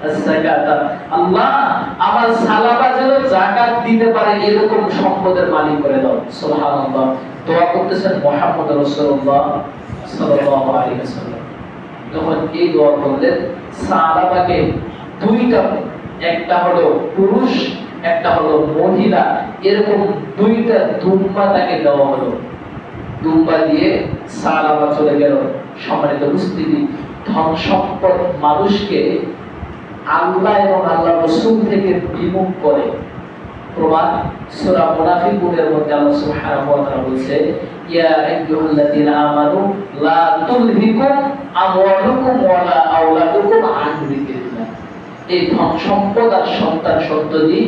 আস-যাকাতা, আল্লাহ আমার সালাবা যেন যাকাত দিতে পারে এরকম সম্পদের মালিক করে দাও। সুবহানাল্লাহ। দোয়া করতেছেন মুহাম্মদ রাসূলুল্লাহ সাল্লাল্লাহু আলাইহি ওয়াসাল্লাম। যখন এই দোয়া করলেন, সাহাবাকে দুইটা, একটা হলো পুরুষ একটা হলো মহিলা, এরকম দুইটা দুম্বা তাকে দেওয়া হলো। দুম্বা দিয়ে সাহাবা চলে গেল। সম্মানিত উপস্থিতি, ধন সম্পদ মানুষকে আল্লাহ এবং আল্লাহ রাসূল থেকে বিমুখ করে। প্রমাণ সূরা মুনাফিকুনের মধ্যে আল্লাহ সুবহানাহু ওয়া তাআলা বলেছে, ইয়া আইয়ুহাল্লাযীনা আমানু লা তুলহিকুম আমওয়ালুকুম ওয়ালা আওলাদুকুম আন যিকরিল্লাহ। এই ধন সম্পদ আর সন্তান সন্ততি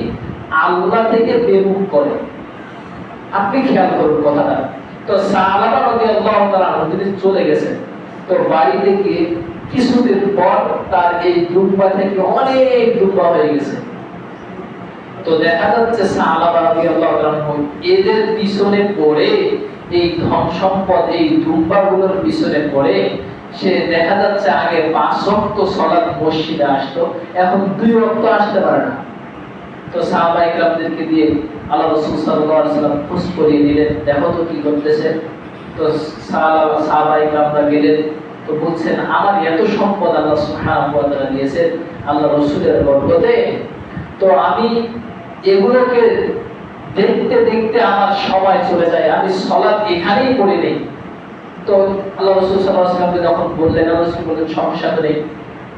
আল্লাহ থেকে বিমুখ করে। আপনি খেয়াল করুন কথাটা। তো সাহাবা রাদিয়াল্লাহু তাআলা তিনি চলে গেছেন, তো বাড়িতে গিয়ে কিছুদিন পর তার এই দুম্বা থেকে অনেক দুম্বা হয়ে গেছে। তো দেখা যাচ্ছে সাহাবা রাদিয়াল্লাহু তাআলা এদের পিছনে পড়ে, এই ধন সম্পদ এই দুম্বাগুলোর পিছনে পড়ে সে দেখা যাচ্ছে আগে 5 ওয়াক্ত সালাত মসজিদে আসতো, এখন 2 ওয়াক্ত আসতে পারে না। তো সাহাবায়ে কেরামদেরকে দিয়ে আল্লাহ রাসূল সাল্লাল্লাহু আলাইহি ওয়াসাল্লাম খোঁজ করিয়ে দিলেন, দেখো তো কি করতেছে। তো সাহাবায়ে কেরামরা গেলেন, তো বলছেন আমার এত সম্পদ আল্লাহ সুবহানাহু ওয়া তাআলা দিয়েছেন আল্লাহ রাসূলের বরকতে, তো আমি এগুলোকে দেখতে দেখতে আমার সময় চলে যায়, আমি সালাত এখানেই পড়ে নেই। তো আল্লাহ রাসূল সাল্লাল্লাহু আলাইহি ওয়াসাল্লাম যখন বললেন, আল্লাহ রাসূল বললেন সমস্যা নেই।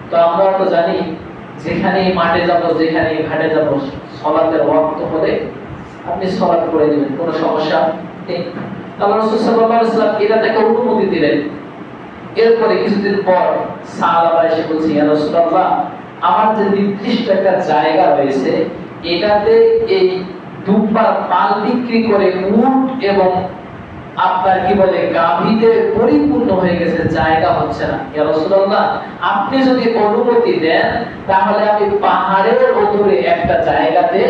তো আমরা তো জানি যেখানেই মাঠে যাব, যেখানেই ঘাটে যাব, সালাতের ওয়াক্ত হলে আপনি সালাত পড়ে দিবেন, কোনো সমস্যা নেই। আল্লাহ রাসূল সাল্লাল্লাহু আলাইহি ওয়াসাল্লাম এটা তাকে অনুমতি দিলেন। এরপরে কিছুদিন পর সাহাবা এসে বলছে, ইয়া রাসূলুল্লাহ আমার যে নির্দিষ্ট একটা জায়গা রয়েছে, এটাতে এই দুম্বার পাল বিক্রি করে উট এবং আপনার কি বলে গাভীতে পরিপূর্ণ হয়ে গেছে, জায়গা হচ্ছে না। ইয়া রাসূলুল্লাহ আপনি যদি অনুমতি দেন তাহলে আমি পাহাড়ের উপরে একটা জায়গাতে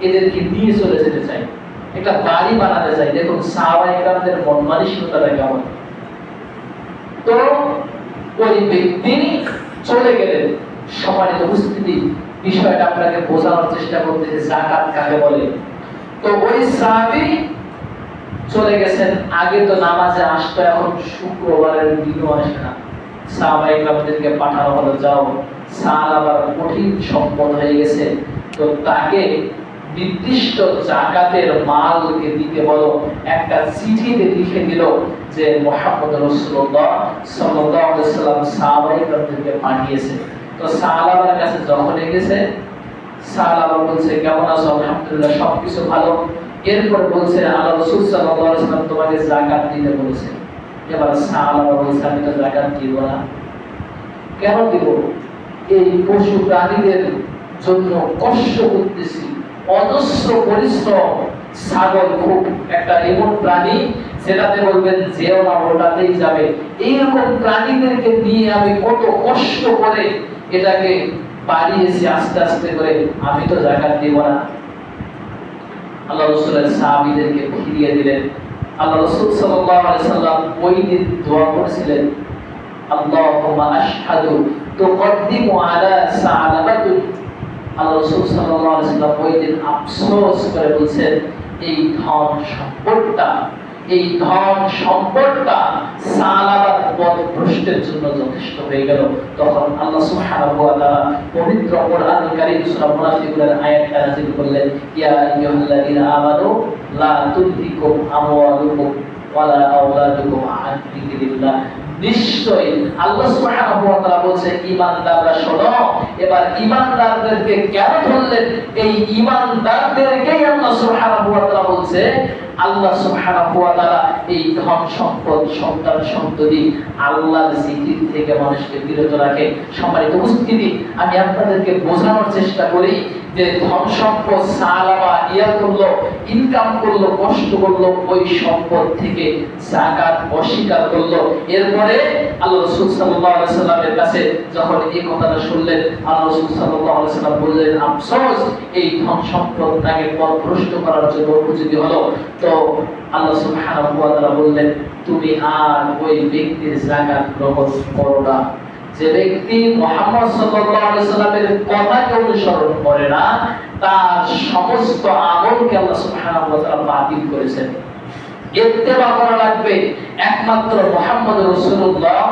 এদেরকে নিয়ে চলে যেতে চাই, একটা বাড়ি বানাতে চাই। দেখুন সাহাবায়ে কেরামদের মন মানসিকতাটা কেমন। তো ওই ব্যক্তি চলে গেলেন। সম্মানিত উপস্থিতি, বিষয়টা আপনাকে বোঝানোর চেষ্টা করতেছি যাকাত কাকে বলে। তো ওই সাহাবী চলে গেছেন। আগে তো নামাজে আসতো, এখন শুক্রবারের দিনও আসে না। সাহাবায়ে কেরামদেরকে পাঠানো হলো, যাও, সাহাবার কঠিন সম্পদ হয়ে গেছে, তো তাকে নির্দিষ্ট জাকাতের মালকে দিতে বলো। একটা চিঠিতে লিখে দিল যে মুহাম্মদ রাসূলুল্লাহ সাল্লাল্লাহু আলাইহি সাল্লাম সাহাবায়ে কেরামদেরকে পাঠিয়েছে। তো সাহাবার কাছে যখন গেছে, সাহাবা বলছে, কেমন আছো? আলহামদুলিল্লাহ, সবকিছু ভালো। এরপর বলছে, আল্লাহ রাসূল সাল্লাল্লাহু আলাইহি সাল্লাম তোমাকে যাকাত দিতে বলেছে। এবার সাহাবা বলছে, আমি তো যাকাত দিব না। কেন দিব? এই পশু প্রাণীদের জন্য কষ্ট করতেছি, অজস্র পরিশ্রম। ছাগল খুব একটা এমন প্রাণী যেটাতে বলবেন যেও না, ওটাতেই যাবে। এইরকম প্রাণীদেরকে নিয়ে আমি কত কষ্ট করে এটাকে বাড়িয়েছি আস্তে আস্তে করে, আমি তো যাকাত দিব না। আল্লাহ রাসূলের সাহাবীদেরকে ফিরিয়ে দিলেন। আল্লাহ রাসূল সাল্লাল্লাহু আলাইহি সাল্লাম ওই দিন দোয়া করেছিলেন, আল্লাহুম্মা আশহাদু তুকদ্দিমু আলা সালাবাতু। আল্লাহ রাসূল সাল্লাল্লাহু আলাইহি সাল্লাম ওই দিন আফসোস করে বলছেন, এই ধন সম্পদটা সালাবার পথভ্রষ্টের জন্য যথেষ্ট হয়ে গেল। তখন আল্লাহ সুবহানাহু ওয়া তাআলা পবিত্র কোরআনুল কারীম সূরা মুনাফিকুনের আয়াতটা নাযিল করলেন, ইয়া আইয়ুহাল্লাযীনা আমানু লা তুলহিকুম আমওয়ালুকুম ওয়ালা আওলাদুকুম আন যিকরিল্লাহ। নিশ্চয়ই আল্লাহ সুবহানাহু ওয়া তাআলা বলেন, ঈমানদাররা শোনো। এবার ঈমানদারদেরকে কেন বললেন? এই ঈমানদারদেরকেই আল্লাহ সুবহানাহু ওয়া তাআলা বলছে। আল্লাহ সুবহানাহু ওয়া তাআলা এই ধন সম্পদ, সন্তান সন্ততি আল্লাহর জিকির থেকে মানুষকে বিরত রাখে। সম্মানিত উপস্থিতি, আমি আপনাদেরকে বোঝানোর চেষ্টা করি যে ধন সম্পদ সালাবা করলো, ইনকাম করলো, কষ্ট করলো, ওই সম্পদ থেকে যাকাত অস্বীকার করলো। এরপরে আল্লাহ রাসূল সাল্লাল্লাহু আলাইহি সাল্লামের কাছে যখন এই কথাটা শুনলেন, আল্লাহ রাসূল সাল্লাল্লাহু আলাইহি সাল্লাম বললেন, আফসোস, এই ধন সম্পদটাকে পথভ্রষ্ট করার জন্য উপযোগী হলো। তো আল্লাহ সুবহানাহু ওয়া তাআলা বললেন, তুমি আর ওই ব্যক্তির যাকাত গ্রহণ করো না যে ব্যক্তি মুহাম্মদ সাল্লাল্লাহু আলাইহি সাল্লামের কথাকে অনুসরণ করে না, তার সমস্ত আমলকে আল্লাহ সুবহানাহু ওয়া তাআলা বাতিল করেছেন। ইত্তেবা করা লাগবে একমাত্র মুহাম্মদ রাসূলুল্লাহ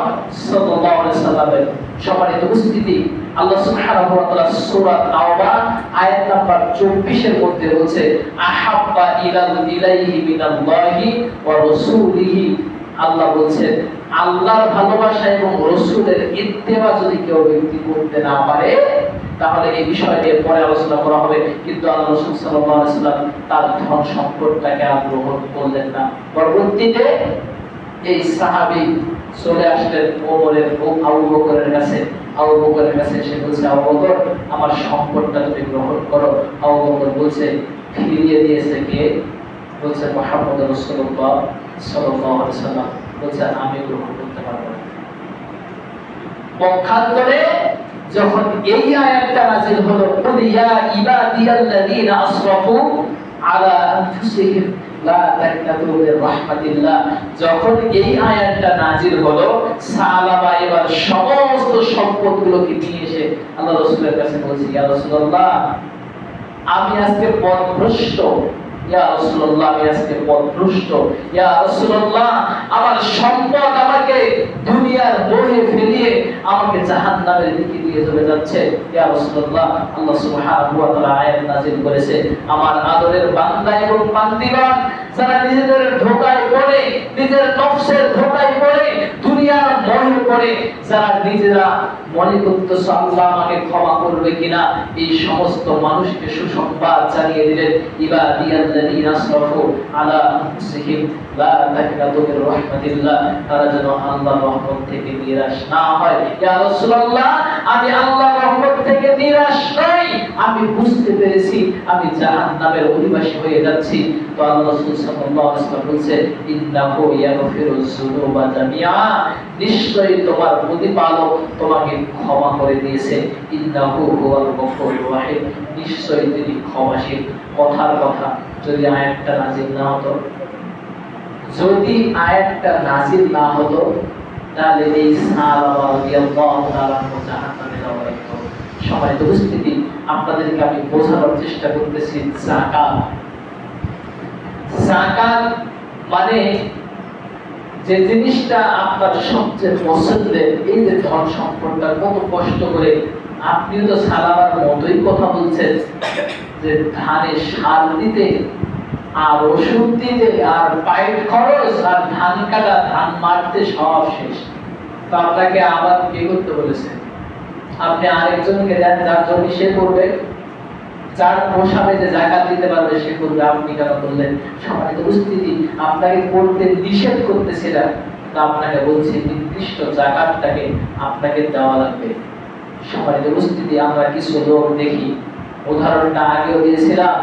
সাল্লাল্লাহু আলাইহি সাল্লামের। সম্মানিত উপস্থিতি, আল্লাহ সুবহানাহু ওয়া তাআলা সূরা তাওবা আয়াত নাম্বার 24 এর মধ্যে বলছে, আহাব্বা ইলাইহি মিনাল্লাহি ওয়া রাসূলিহি। আল্লাহ বলছেন, আল্লাহর ভালোবাসা এবং রাসূলের ইত্তেবা যদি কেউ ব্যক্তি করতে না পারে, তাহলে এই বিষয় নিয়ে পরে আলোচনা করা হবে। কিন্তু আল্লাহ রাসূল সাল্লাল্লাহু আলাইহি সাল্লাম তার ধন সম্পদটাকে গ্রহণ করলেন না। পরবর্তীতে এই সাহাবী চলে আসলেন ওমরের ও আবু বকরের কাছে। আবু বকরের কাছে এসে বলছে, আবু বকর, আমার সম্পদটা তুমি গ্রহণ করো। আবু বকর বলছে, ফিরিয়ে দিয়েছে কে? বলছে মুহাম্মদ রাসূলুল্লাহ সাল্লাল্লাহু আলাইহি সাল্লাম। বলছে, আমি গ্রহণ করতে পারবো না। পক্ষান্তরে যখন এই আয়াতটা নাযিল হলো, কুল ইয়া ইবাদিয়াল্লাযীনা আসরাফু আলা আনফুসিহিম লা তাকনাতু মির রাহমাতিল্লাহ, যখন এই আয়াতটা নাযিল হলো, সাহাবা এবার সমস্ত সম্পদগুলোকে নিয়ে এসে আল্লাহ রাসূলের কাছে বলছে, ইয়া রাসূলুল্লাহ, আমি আজকে পথভ্রষ্ট। ইয়া রাসূলুল্লাহ, আমি আজকে পথভ্রষ্ট। ইয়া রাসূলুল্লাহ, আমার সম্পদ আমাকে দুনিয়ার মোহে ফেলিয়ে আমাকে জাহান্নামের দিকে নিয়ে চলে যাচ্ছে। ইয়া রাসূলুল্লাহ, আল্লাহ সুবহানাহু ওয়া তাআলা আয়াত নাযিল করেছে, আমার আদরের বান্দা এবং বান্দিগণ যারা নিজেদের ধোঁকায় পড়ে, নিজের নফসের ধোঁকায় পড়ে, দুনিয়ার মোহে পড়ে, যারা নিজেরা মনে করতেছে আল্লাহ আমাকে ক্ষমা করবে কিনা, এই সমস্ত মানুষকে সুসংবাদ জানিয়ে দিলেন, ইবাদিয়াল্লাযীনা আসরাফু আলা আনফুসিহিম লা তাকনাতু মির রাহমাতিল্লাহ, তারা যেন আল্লাহর রহমত থেকে নিরাশ না হয়। ইয়া রাসূলুল্লাহ, আমি আল্লাহর রহমত থেকে নিরাশ নই, আমি বুঝতে পেরেছি আমি জাহান্নামের অধিবাসী হয়ে যাচ্ছি। তো আল্লাহ রাসূল সাল্লাল্লাহু আলাইহি ওয়াসাল্লাম বলেছে, ইন্নাহু ইয়াগফিরুয যুনুবা জামিআ, নিশ্চয়ই তোমার প্রতিপালক তোমাকে ক্ষমা করে দিয়েছে। ইন্নাহু হুয়াল গফুরুর রহিম, নিশ্চয়ই তিনি ক্ষমাশীল। কথার কথা, যদি আয়াতটা নাযিল না হতো, তাহলে এই সাহাবা রাদিয়াল্লাহু তাআলা জাহান্নামে যাওয়ার একদম সম্মানিত উপস্থিতি। আপনাদেরকে আমি বোঝানোর চেষ্টা করতেছি যাকাত মানে যে জিনিসটা আপনার সবচেয়ে পছন্দের, এই যে ধন সম্পদটা কত কষ্ট করে, আপনিও তো সালাবার মতোই কথা বলছেন যে ধানে সার দিতে আর ওষুধ দিতে আর পাইপ খরচ আর ধান কাটা ধান মারতে সব শেষ, তো আপনাকে আবার কি করতে বলেছে? আপনি আরেকজনকে দেন যার জমি সে করবে, যার পোষাবে যে যাকাত দিতে পারবে সে করবে, আপনি কেন করলেন? সম্মানিত উপস্থিতি, আপনাকে করতে নিষেধ করতেছিলাম, তা আপনাকে বলছি নির্দিষ্ট যাকাতটাকে আপনাকে দেওয়া লাগবে। সম্মানিত উপস্থিতি, আমরা কিছু লোক দেখি, উদাহরণটা আগেও দিয়েছিলাম,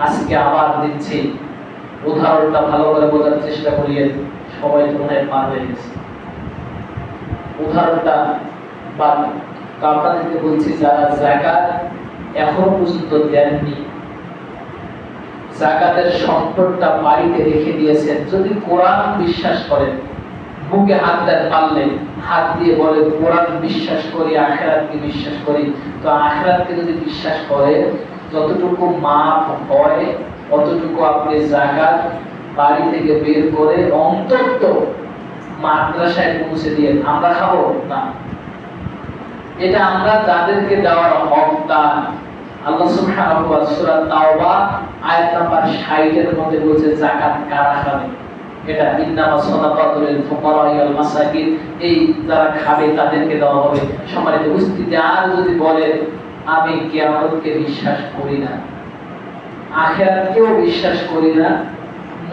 আজকে আবার দিচ্ছি, উদাহরণটা ভালো করে বোঝার চেষ্টা করিয়ে, সবাই তো মনে হয় পার হয়ে গেছে উদাহরণটা। বা আপনাদেরকে বলছি, যারা যাকাত এখনো পর্যন্ত দেননি, যাকাতের সম্পদটা বাড়িতে রেখে দিয়েছেন, যদি কোরআন বিশ্বাস করেন, বুকে হাত দেন, পারলে হাত দিয়ে বলে কোরআন বিশ্বাস করি, আখিরাতকে বিশ্বাস করি, তো আখিরাতকে যদি বিশ্বাস করে যতটুকু মাপ হয় অতটুকু আপনি যাকাত বাড়ি থেকে বের করে অন্তত মাদ্রাসায় পৌঁছে দিয়ে, আমরা খাবো না, এটা আমরা যাদেরকে দেওয়ার হকদার। আল্লাহ সুবহানাহু ওয়া তাআলা সূরা তাওবা আয়াত নাম্বার 60 এর মধ্যে বলেছে যাকাত কারা খাবে, এটা ইন্নামা সাদাকাতুল লিল ফুকারা ওয়াল মাসাকিন, এই যারা খাবে তাদেরকে দেওয়া হবে। সম্মানিত উপস্থিতি, আর যদি বলে আমি কিয়ামতকে বিশ্বাস করি না, আখিরাতকেও বিশ্বাস করি না,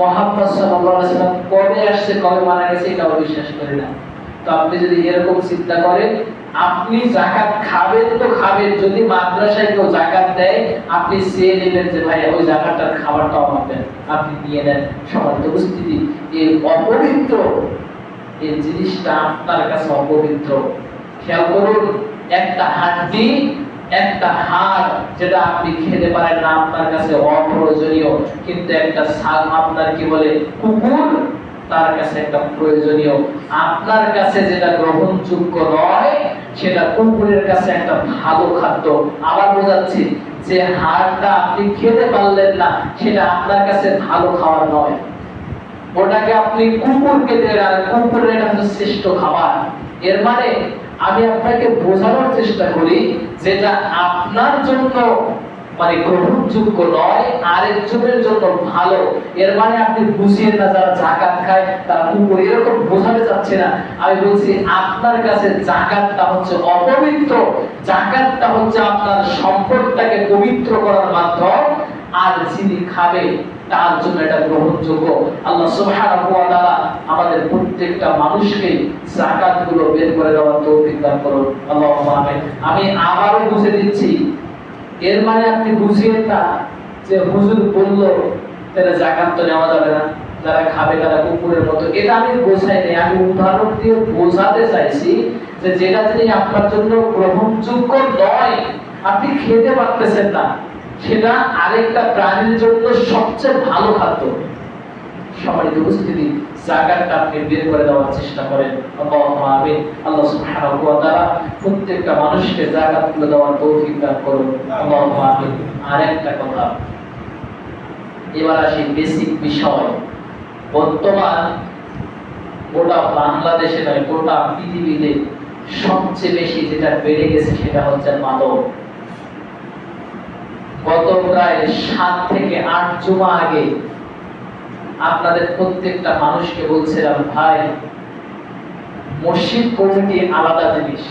মুহাম্মদ সাল্লাল্লাহু আলাইহি ওয়াসাল্লাম কবে আসছে কবে মারা গেছে এটাও বিশ্বাস করি না, তো আপনি যদি এরকম চিন্তা করেন, আপনি যাকাত খাবেন তো খাবেন, যদি মাদ্রাসায় কেউ যাকাত দেয় আপনি চেয়ে নেবেন যে ভাই ওই যাকাতটার খাবারটাও পাবেন, আপনি নিয়ে নেন। সম্মানিত উপস্থিতি, এই অপবিত্র এই জিনিসটা আপনার কাছে অপবিত্র। খেয়াল করুন, একটা হাড্ডি, একটা হাড় যেটা আপনি খেতে পারেন না, আপনার কাছে অপ্রয়োজনীয়, কিন্তু একটা আপনার কি বলে কুকুর, তার কাছে একটা প্রয়োজনীয়। আপনার কাছে যেটা গ্রহণযোগ্য নয় সেটা কুকুরের কাছে একটা ভালো খাদ্য। আবার বোঝাচ্ছি যে হাড়টা আপনি খেতে পারলেন না, সেটা আপনার কাছে ভালো খাবার নয়, ওটাকে আপনি কুকুরকে দেন, আর কুকুরের এটা হচ্ছে শ্রেষ্ঠ খাবার। এর মানে আমি আপনাকে বোঝানোর চেষ্টা করি, যেটা আপনার জন্য মানে গ্রহণযোগ্য নয় আরেকজনের জন্য ভালো, এর মানে আপনি বুঝিয়ে না যারা যাকাত খায় তারা কুকুর, এরকম বোঝাতে চাচ্ছে না। আমি বলছি আপনার কাছে যাকাতটা হচ্ছে অপবিত্র, যাকাতটা হচ্ছে আপনার সম্পদটাকে পবিত্র করার মাধ্যম, আর যিনি খাবে তার জন্য এটা গ্রহণযোগ্য। আল্লাহ সুবহানাহু ওয়া তাআলা আমাদের প্রত্যেকটা মানুষকে যাকাতগুলো বের করে দেওয়ার তৌফিক দান করুন, আল্লাহুম্মা আমিন। আমি আবারও বুঝে দিচ্ছি, এর মানে আপনি বুঝিয়েন না যে হুজুর বলল তাহলে যাকাত তো নেওয়া যাবে না, যারা খাবে তারা কুকুরের মতো, এটা আমি বোঝাই নাই। আমি উদাহরণ দিয়ে বোঝাতে চাইছি যে যেটা যদি আপনার জন্য গ্রহণযোগ্য নয়, আপনি খেতে পারতেছেন না, সেটা আরেকটা প্রাণীর জন্য সবচেয়ে ভালো খাদ্য। সম্মানিত উপস্থিতি, যাকাতটা আপনি বের করে দেওয়ার চেষ্টা করেন, আল্লাহুম্মা আমিন। আল্লাহ সুবহানাহু ওয়া তাআলা প্রত্যেকটা মানুষকে যাকাতগুলো দেওয়ার তৌফিক দান করুন, আল্লাহুম্মা আমিন। আরেকটা কথা, এবার আসি বেসিক বিষয়। বর্তমান গোটা বাংলাদেশে নয় গোটা পৃথিবীতে সবচেয়ে বেশি যেটা বেড়ে গেছে সেটা হচ্ছে মাদক। গত প্রায় 7 থেকে 8 জুমা আগে আপনাদের প্রত্যেকটা মানুষকে বলছিলাম, ভাই মসজিদ কমিটি আলাদা জিনিস,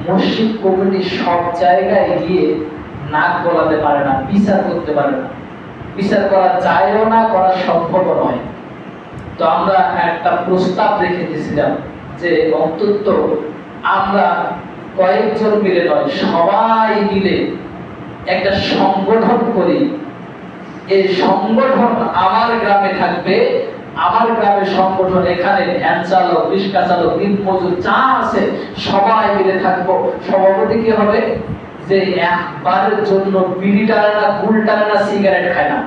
মসজিদ কমিটি সব জায়গায় গিয়ে নাক গলাতে পারে না, বিচার করতে পারে না, বিচার করা যায়ও না, করা সম্ভব নয়। তো আমরা একটা প্রস্তাব রেখে দিয়েছিলাম যে অন্তত আমরা কয়েকজন মিলে নয় সবাই মিলে একটা সংগঠন করি। এই সংগঠন আমার গ্রামে থাকবে, আমার গ্রামের সংগঠন, এখানে ভ্যান চালক, রিক্সা চালক, দিন মজুর যা আছে সবাই মিলে থাকবো। সভাপতি কি হবে যে একবারের জন্য বিড়ি টানে না, গুল টানে না, সিগারেট খায় না,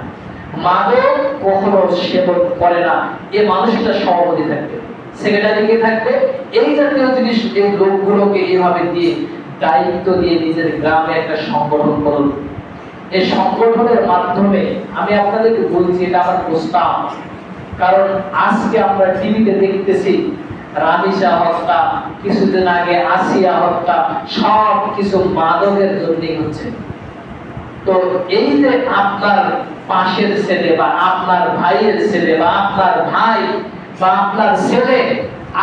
মাদক কখনো সেবন করে না, এই মানুষটা সভাপতি থাকবে। সেক্রেটারি কে থাকবে, এই জাতীয় জিনিস, এই লোকগুলোকে এইভাবে দিয়ে দায়িত্ব দিয়ে নিজের গ্রামে একটা সংগঠন করুন। এই সংগঠনের মাধ্যমে আমি আপনাদেরকে বলছি, এটা আমার প্রস্তাব, কারণ আজকে আমরা টিভিতে দেখতেছি রামিসা হত্যা, কিছুদিন আগে আসিয়া হত্যা, সব কিছু মাদকের জন্যই হচ্ছে। তো এই যে আপনার পাশের ছেলে বা আপনার ভাইয়ের ছেলে বা আপনার ভাই বা আপনার ছেলে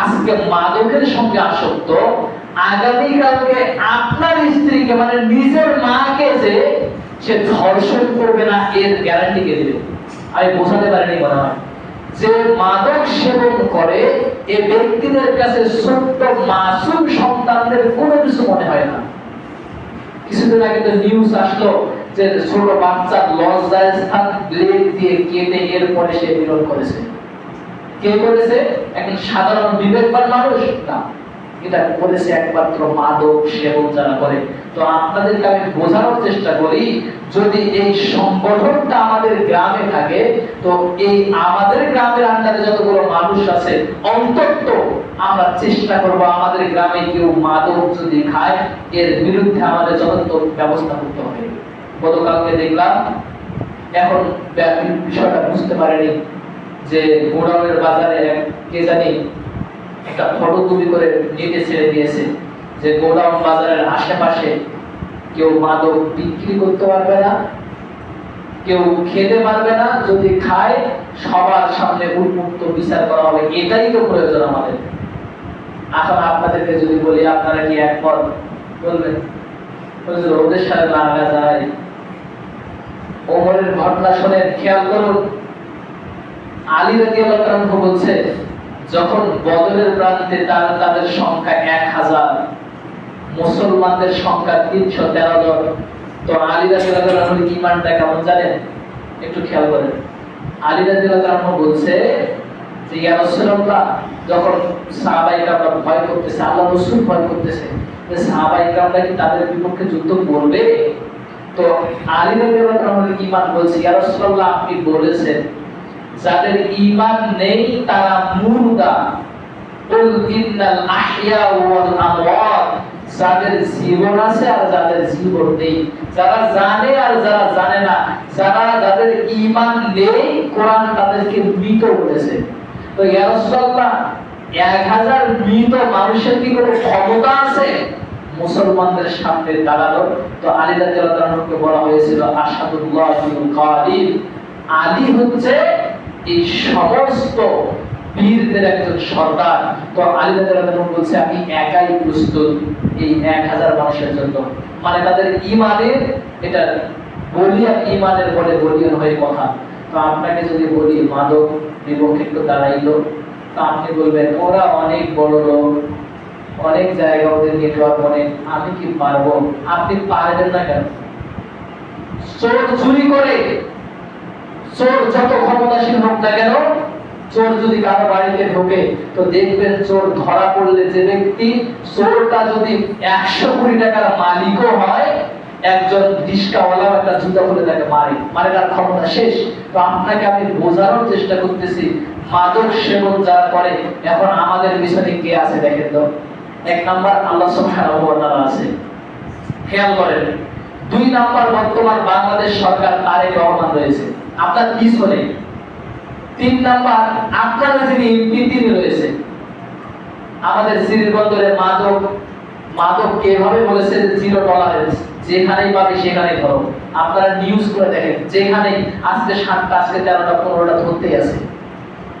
আজকে মাদকের সঙ্গে আসক্ত, আগামীকালকে আপনার স্ত্রীকে মানে নিজের মাকে যে সে ধর্ষণ করবে না, এর গ্যারান্টি কে দেবে? আমি বোঝাতে পারিনি মনে হয়। যে মাদক সেবন করে এই ব্যক্তিদের কাছে ছোট্ট মাসুম সন্তানদের কোনো কিছু মনে হয় না। কিছুদিন আগে তো নিউজ আসলো যে ছোট বাচ্চা লজ্জায় স্থান ব্লেড দিয়ে কেটে এরপরে সে বিরোধ করেছে। কে করেছে? একজন সাধারণ বিবেকবান মানুষ না, এটা করেছে একমাত্র মাদক সেবন যারা করে। তো আপনাদেরকে আমি বোঝানোর চেষ্টা করি, যদি এই সংগঠনটা আমাদের গ্রামে থাকে, তো এই আমাদের গ্রামের আন্ডারে যতগুলো মানুষ আছে, অন্তত আমরা চেষ্টা করব আমাদের গ্রামে কেউ মাদক যদি খায়, এর বিরুদ্ধে আমাদের যথাযথ ব্যবস্থা করতে হবে। গতকালকে দেখলাম, এখন বিষয়টা বুঝতে পারেনি যে গোডাউনের বাজারে কে জানি একটা ফটো তুলি করে নেটে ছেড়ে দিয়েছে যে গোডাউন বাজারের আশেপাশে কেউ মাদক বিক্রি করতে পারবে না, কেউ খেতে পারবে না, যদি খায় সবার সামনে উন্মুক্ত বিচার করা হবে। এটাই তো প্রয়োজন আমাদের। এখন আপনাদেরকে যদি বলি, আপনারা কি একমত? বলবেন ওদের সাথে লাগা যায়। ওমরের ঘটনা শুনে খেয়াল করুন, আলী রাদিয়াল্লাহু তাআলা বলছে, যখন বদরের প্রান্তে তাদের সংখ্যা 1000, মুসলমানদের সংখ্যা 313 জন, তো আলী রাদিয়াল্লাহু তাআলার ঈমানটা কেমন জানেন? একটু খেয়াল করেন। আলী রাদিয়াল্লাহু তাআলা বলছে যে ইয়া রাসূলুল্লাহ, যখন সাহাবায়ে কেরামরা ভয় করতেছে, আল্লাহ রাসূল ভয় করতেছে যে সাহাবায়ে কেরামরা কি তাদের বিপক্ষে যুদ্ধ করবে, তো আলী রাদিয়াল্লাহু তাআলার ঈমান বলছে, ইয়া রাসূলুল্লাহ আপনি বলেছেন যাদের ঈমান নেই তারা মুর্দা, কুল ইন্নাল আহইয়া ওয়াল আমওয়াত, যাদের জীবন আছে আর যাদের জীবন নেই, যারা জানে আর যারা জানে না, যাদের ঈমান নেই, কোরআন তাদেরকে মৃত বলেছে। তো ইয়া রাসূলুল্লাহ 1000 মৃত মানুষের কি কোনো ক্ষমতা আছে মুসলমানদের সামনে দাঁড়ানো? তো আলী রাদিয়াল্লাহু তাআলাকে বলা হয়েছিল আশহাদুল্লাহিল কাদির, আলী হচ্ছে এই সমস্ত বীরদের একজন সর্দার। তো আলী রাদিয়াল্লাহু তাআলা বলছে আমি একাই প্রস্তুত এই 1000 মানুষের জন্য, মানে তাদের ঈমানের, এটা বলিয়ান ঈমানের বলে বলিয়ান হয়ে কথা। তো আপনাকে যদি বলি মাদক বিপক্ষে একটু দাঁড়াইলো, তো আপনি বলবেন ওরা অনেক বড় লোক, অনেক জায়গা ওদের নেটওয়ার্ক অনেক, আমি কি পারবো? আপনি পারবেন না কেন? চোর চুরি করে, চোর যত ক্ষমতাশীল হোক না কেন, চোর যদি কারো বাড়িতে ঢোকে, তো দেখবেন চোর ধরা পড়লে যে ব্যক্তি, চোরটা যদি 100 কোটি টাকার মালিকও হয়, একজন রিস্কাওয়ালা একটা জুতা খুলে তাকে মারে তার ক্ষমতা শেষ। তো আপনাকে আমি বোঝানোর চেষ্টা করতেছি, মাদক সেবন যারা করে, এখন আমাদের পিছনে কে আছে দেখেন তো। 1 নাম্বার আল্লাহ সুবহানাহু ওয়া তাআলা আছে, খেয়াল করেন। 2 নাম্বার বর্তমান বাংলাদেশ সরকার তারেক রহমান রয়েছে আপনার পিছনে। 3 নাম্বার আপনারা যিনি এমপি তিনি রয়েছে। আমাদের শ্রীবন্দরে মাদক কিভাবে বলেছে জিরো টলারেন্স, যেখানেই পাবে সেখানেই ধরো। আপনারা নিউজ করে দেখেন, যেখানেই আজকে 7টা আজকে 13টা 15টা ধরতেই আছে।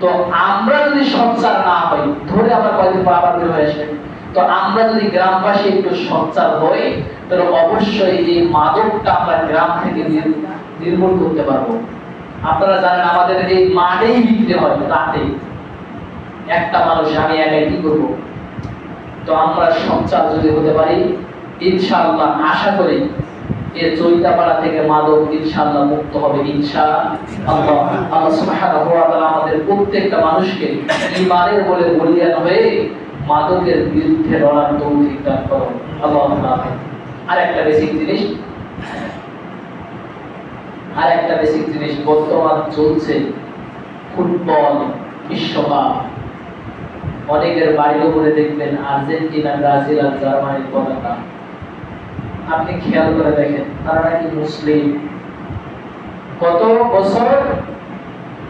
তো আমরা যদি সচ্চার না হই, ধরে আমরা কয়েকদিন পর আবার বের হয়ে আসবে। তো আমরা যদি গ্রামবাসী একটু সচ্চার হই, তাহলে অবশ্যই এই মাদকটা আমরা গ্রাম থেকে নির্মূল করতে পারবো। আপনারা জানেন আমাদের এই মাঠেই বিক্রি হয় রাতে, একটা মানুষ, আমি একাই কি করবো? তো আমরা সচ্চার যদি হতে পারি, ইনশাআল্লাহ আশা করি এই চৈতাপাড়া থেকে মাদক ইনশাআল্লাহ মুক্ত হবে ইনশাআল্লাহ। আল্লাহ সুবহানাহু ওয়া তাআলা আমাদের প্রত্যেকটা মানুষকে ঈমানের বলে বলিয়ান হয়ে মাদকের বিরুদ্ধে লড়ার তৌফিক দান করুন। আল্লাহুম্মা আমিন। আরেকটা বেসিক জিনিস বর্তমান চলছে ফুটবল বিশ্বকাপ। অনেকের বাড়ির উপরে দেখবেন আর্জেন্টিনা, ব্রাজিল আর জার্মানির পতাকা। আপনি খেয়াল করে দেখেন, তারা নাকি মুসলিম। গত বছর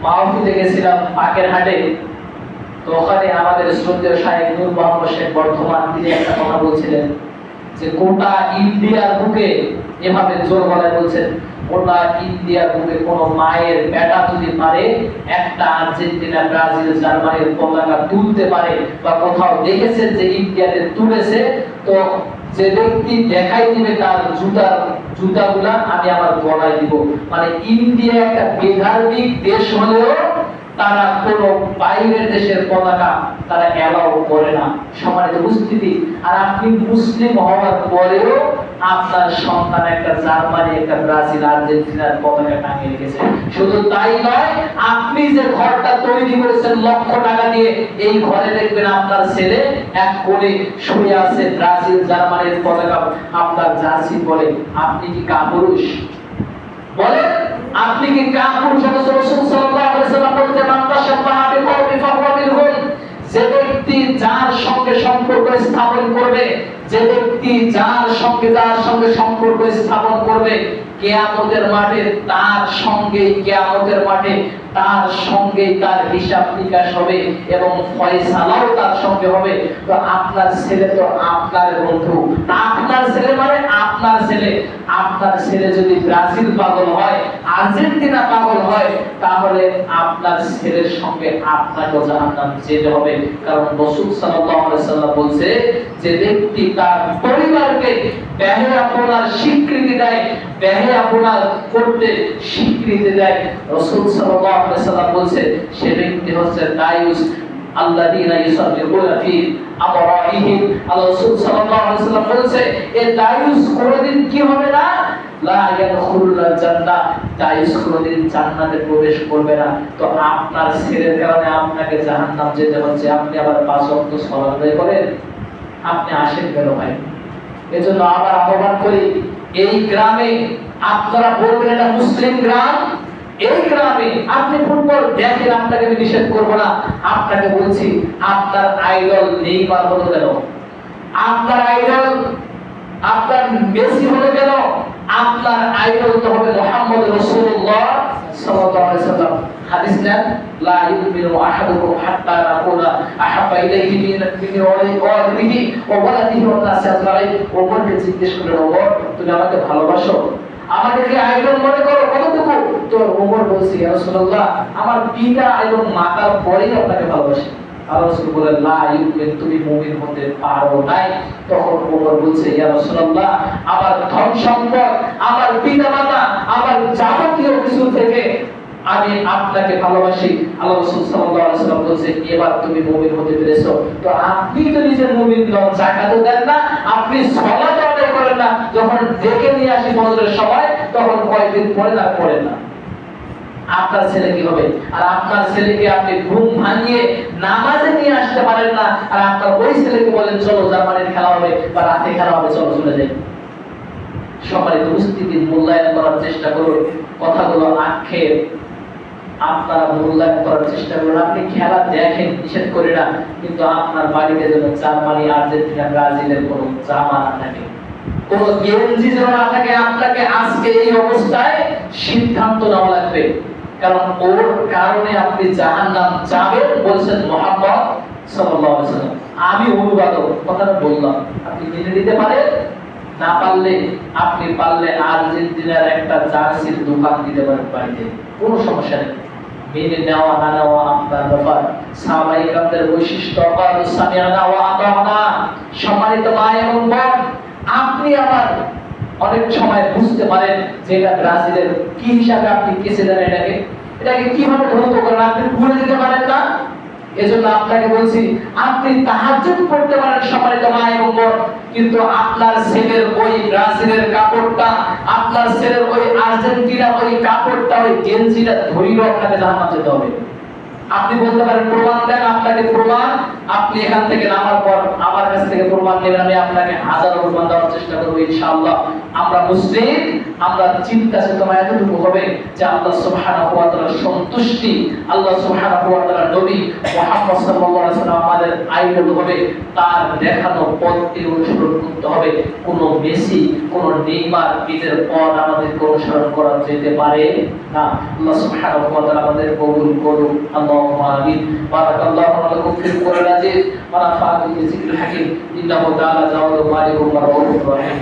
মাহফিলে গেছিলাম পাকের হাটে, তো ওখানে আমাদের শ্রদ্ধেয় শাহেখ নূর মোহাম্মদ শেখ বর্ধমান তিনি একটা কথা বলছিলেন যে গোটা ইন্ডিয়ার বুকে, এভাবে জোর গলায় বলছেন, গোটা ইন্ডিয়ার বুকে কোন মায়ের বেটা যদি পারে একটা আর্জেন্টিনা, ব্রাজিল, জার্মানির পতাকা তুলতে পারে বা কোথাও দেখেছেন যে ইন্ডিয়াতে তুলেছে, তো যে ব্যক্তি দেখাই দিবে তার জুতাগুলা আমি আমার গলায় দিব। মানে ইন্ডিয়া একটা বেধার্মিক দেশ হলেও তারা কোন বাইরের দেশের পতাকা তারা এলাও করে না। সম্মানিত উপস্থিতি, আর আপনি মুসলিম হওয়ার পরেও আপনার সন্তান একটা জার্মানি, একটা ব্রাজিল, আর্জেন্টিনার পতাকা টাঙিয়ে রেখেছে। শুধু তাই নয়, আপনি যে ঘরটা তৈরি করেছেন লক্ষ টাকা দিয়ে, এই ঘরে দেখবেন আপনার ছেলে এক কোণে শুয়ে আছে ব্রাজিল, জার্মানির পতাকা আপনার জার্সি পরে। আপনি কি কাপুরুষ? বলেন, আপনি কি কাপুরুষ? রাসূল সাল্লাল্লাহু আলাইহি ওয়াসাল্লাম বলতেন, মান তাশাব্বাহা বিকওমিন ফাহুয়া মিনহুম। যে ব্যক্তি যার সঙ্গে সম্পর্ক স্থাপন করবে, যে ব্যক্তি যার সঙ্গে সম্পর্ক স্থাপন করবে, কিয়ামতের মাঠে তার সঙ্গেই তার হিসাব নিকাশ হবে এবং ফয়সালাও তার সঙ্গে হবে। তো আপনার ছেলে তো আপনার বন্ধু, আপনার ছেলে মানে আপনার ছেলে। আপনার ছেলে যদি ব্রাজিল পাগল হয়, আর্জেন্টিনা পাগল হয়, তাহলে আপনার ছেলের সঙ্গে আপনাকে জাহান্নাম যেতে হবে। কারণ রাসূল সাল্লাল্লাহু আলাইহি ওয়াসাল্লাম বলছে, যে ব্যক্তি তার পরিবারকে ব্যয়াপনার স্বীকৃতি দেয়, ব্যয়াপনার করতে স্বীকৃতি দেয়, রাসূল সাল্লাল্লাহু আলাইহি ওয়াসাল্লাম বলছে সে ব্যক্তি হচ্ছে দায়ুস আল্লাযীনা ইউসাল্লিউনা ফি আমরাইহিম। রাসূল সাল্লাল্লাহু আলাইহি ওয়াসাল্লাম বলছে এই দায়ুস কোনদিন কি হবে না, লা ইয়াদখুলুল জান্নাহ, দায়ুস কোনদিন জান্নাতে প্রবেশ করবে না। তো আপনার ছেলের কারণে আপনাকে জাহান্নাম যেতে হচ্ছে, আপনি আবার 5 ওয়াক্ত সালাত আদায় করেন, আপনি আসেন কেন ভাই? এজন্য আবার আহ্বান করি, এই গ্রামে আপনারা বলবেন এটা মুসলিম গ্রাম, এই গ্রামে আপনি ফুটবল দেখেন, আপনাকে আমি নিষেধ করব না। আপনাকে বলছি, আপনার আইডল নেইমার হলো কেন? আপনার আইডল আপনার মেসি হলো কেন? আপনার আইডল তো হবে মুহাম্মদ রাসূলুল্লাহ সাল্লাল্লাহু আলাইহি ওয়াসাল্লাম। হাদিস নেন, লা ইউমিনু আহাদুকুম হাত্তা নাকুনা আহাব্বা ইলাইহি মিন ওয়ালিদিহি ওয়া ওয়ালাদিহি ওয়া নাসি আজমাইন। ওমরকে জিজ্ঞেস করলেন, ওমর তুমি আমাকে ভালোবাসো? আমাকে কি আইডল মনে করো? কতটুকু? তো ওমর বলছে, ইয়া রাসূলুল্লাহ আমার পিতা এবং মাতার পরেই আপনাকে ভালোবাসি। আর রাসূল বলেন, লা ইউমিন, তুমি মুমিন হতে পারো নাই। তখন ওমর বলছে, ইয়া রাসূলুল্লাহ আমার ধন সম্পদ, আমার পিতামাতা, আমার যাবতীয় কিছু থেকে আমি আপনাকে ভালোবাসি। আল্লাহ রাসূল সাল্লাল্লাহু আলাইহি ওয়াসাল্লাম বলছে, এবার তুমি মুমিন হতে পেরেছো। তো আপনি তো নিজে মুমিন নন, যাকাত দেন না, আপনি সালাত আদায় করেন না, যখন ডেকে নিয়ে আসি ফজরের সময় তখন কয়েকদিন পরে না পড়েন না। আপনার ছেলে কি হবে? আর আপনার ছেলেকে আপনি ঘুম ভাঙিয়ে নামাজে নিয়ে আসতে পারেন না, আর আপনার ওই ছেলেকে বলেন চলো জার্মানির খেলা হবে বা রাতে খেলা হবে, চলো চলে যাই। সম্মানিত উপস্থিতি, মূল্যায়ন করার চেষ্টা করুন, কথাগুলো আক্ষেপ আপনারা মূল্যায়ন করার চেষ্টা করুন। আপনি খেলা দেখেন, নিষেধ করি না, কিন্তু আপনার বাড়িতে যেন জার্মানি, আর্জেন্টিনা, ব্রাজিলের কোনো জামা না থাকে, কোন গেঞ্জি যেন না থাকে। আপনাকে আজকে এই অবস্থায় সিদ্ধান্ত নেওয়া লাগবে, কারণ ওর কারণে আপনি জাহান্নাম যাবেন বলছেন মুহাম্মদ সাল্লাল্লাহু আলাইহি ওয়াসাল্লাম। আমি অনুবাদক, কথাটা বললাম, আপনি মেনে নিতে পারেন না? আপনি পারলে আর্জেন্টিনার একটা জার্সির দোকান দিতে পারেন বাড়িতে, কোনো সমস্যা নেই। মেনে নেওয়া না নেওয়া আপনার ব্যাপার। সাহাবায়ে কেরামদের বৈশিষ্ট্য, ক্বালু সামি'না ওয়া আতা'না। সম্মানিত মা এবং বোন, আপনি আবার অনেক সময় বুঝতে পারেন যে এটা ব্রাজিলের কি হিসাবে আপনি কেসে দেন, এটাকে কিভাবে ধৌত করেন, আপনি ভুলে দিতে পারেন না। এজন্য আপনাকে বলছি, আপনি তাহাজ্জুদ পড়তে পারেন সম্মানিত মা এবং বোন, কিন্তু আপনার ছেলের ওই ব্রাজিলের কাপড়টা, আপনার ছেলের ওই আর্জেন্টিনার ওই কাপড়টা, ওই গেঞ্জিটা ধরিও আপনাকে জাহান্নামে যেতে হবে। আপনি বলতে পারেন প্রমাণ দেন, আপনাকে প্রমাণ আপনি এখান থেকে নামার পর আমার কাছ থেকে প্রমাণ নেবেন, আমি আপনাকে হাজারো প্রমাণ দেওয়ার চেষ্টা করবো ইনশাআল্লাহ। আমরা মুসলিম, আমরা চিন্তা চেতনা এতটুকু হবে যে আল্লাহ সুবহানাহু ওয়া তাআলার সন্তুষ্টি, আল্লাহ সুবহানাহু ওয়া তাআলার নবী মুহাম্মদ সাল্লাল্লাহু আলাইহি ওয়াসাল্লাম আমাদের আইডল হবে, তার দেখানো পথকে অনুসরণ করতে হবে। কোন মেসি, কোন নেইমার এদের পথ আমাদেরকে অনুসরণ করা যেতে পারে না। আল্লাহ সুবহানাহু ওয়া তাআলা আমাদের কবুল করুন, আল্লাহুম্মা আমিন। বারাকাল্লাহু লাকুম ফিল কোরআনিল আযীম ওয়া নাফা'নি বিযিকরিল হাকীম ইন্নাহু তাআলা জাওয়াদুল মালিকুর রাউফুর রহিম।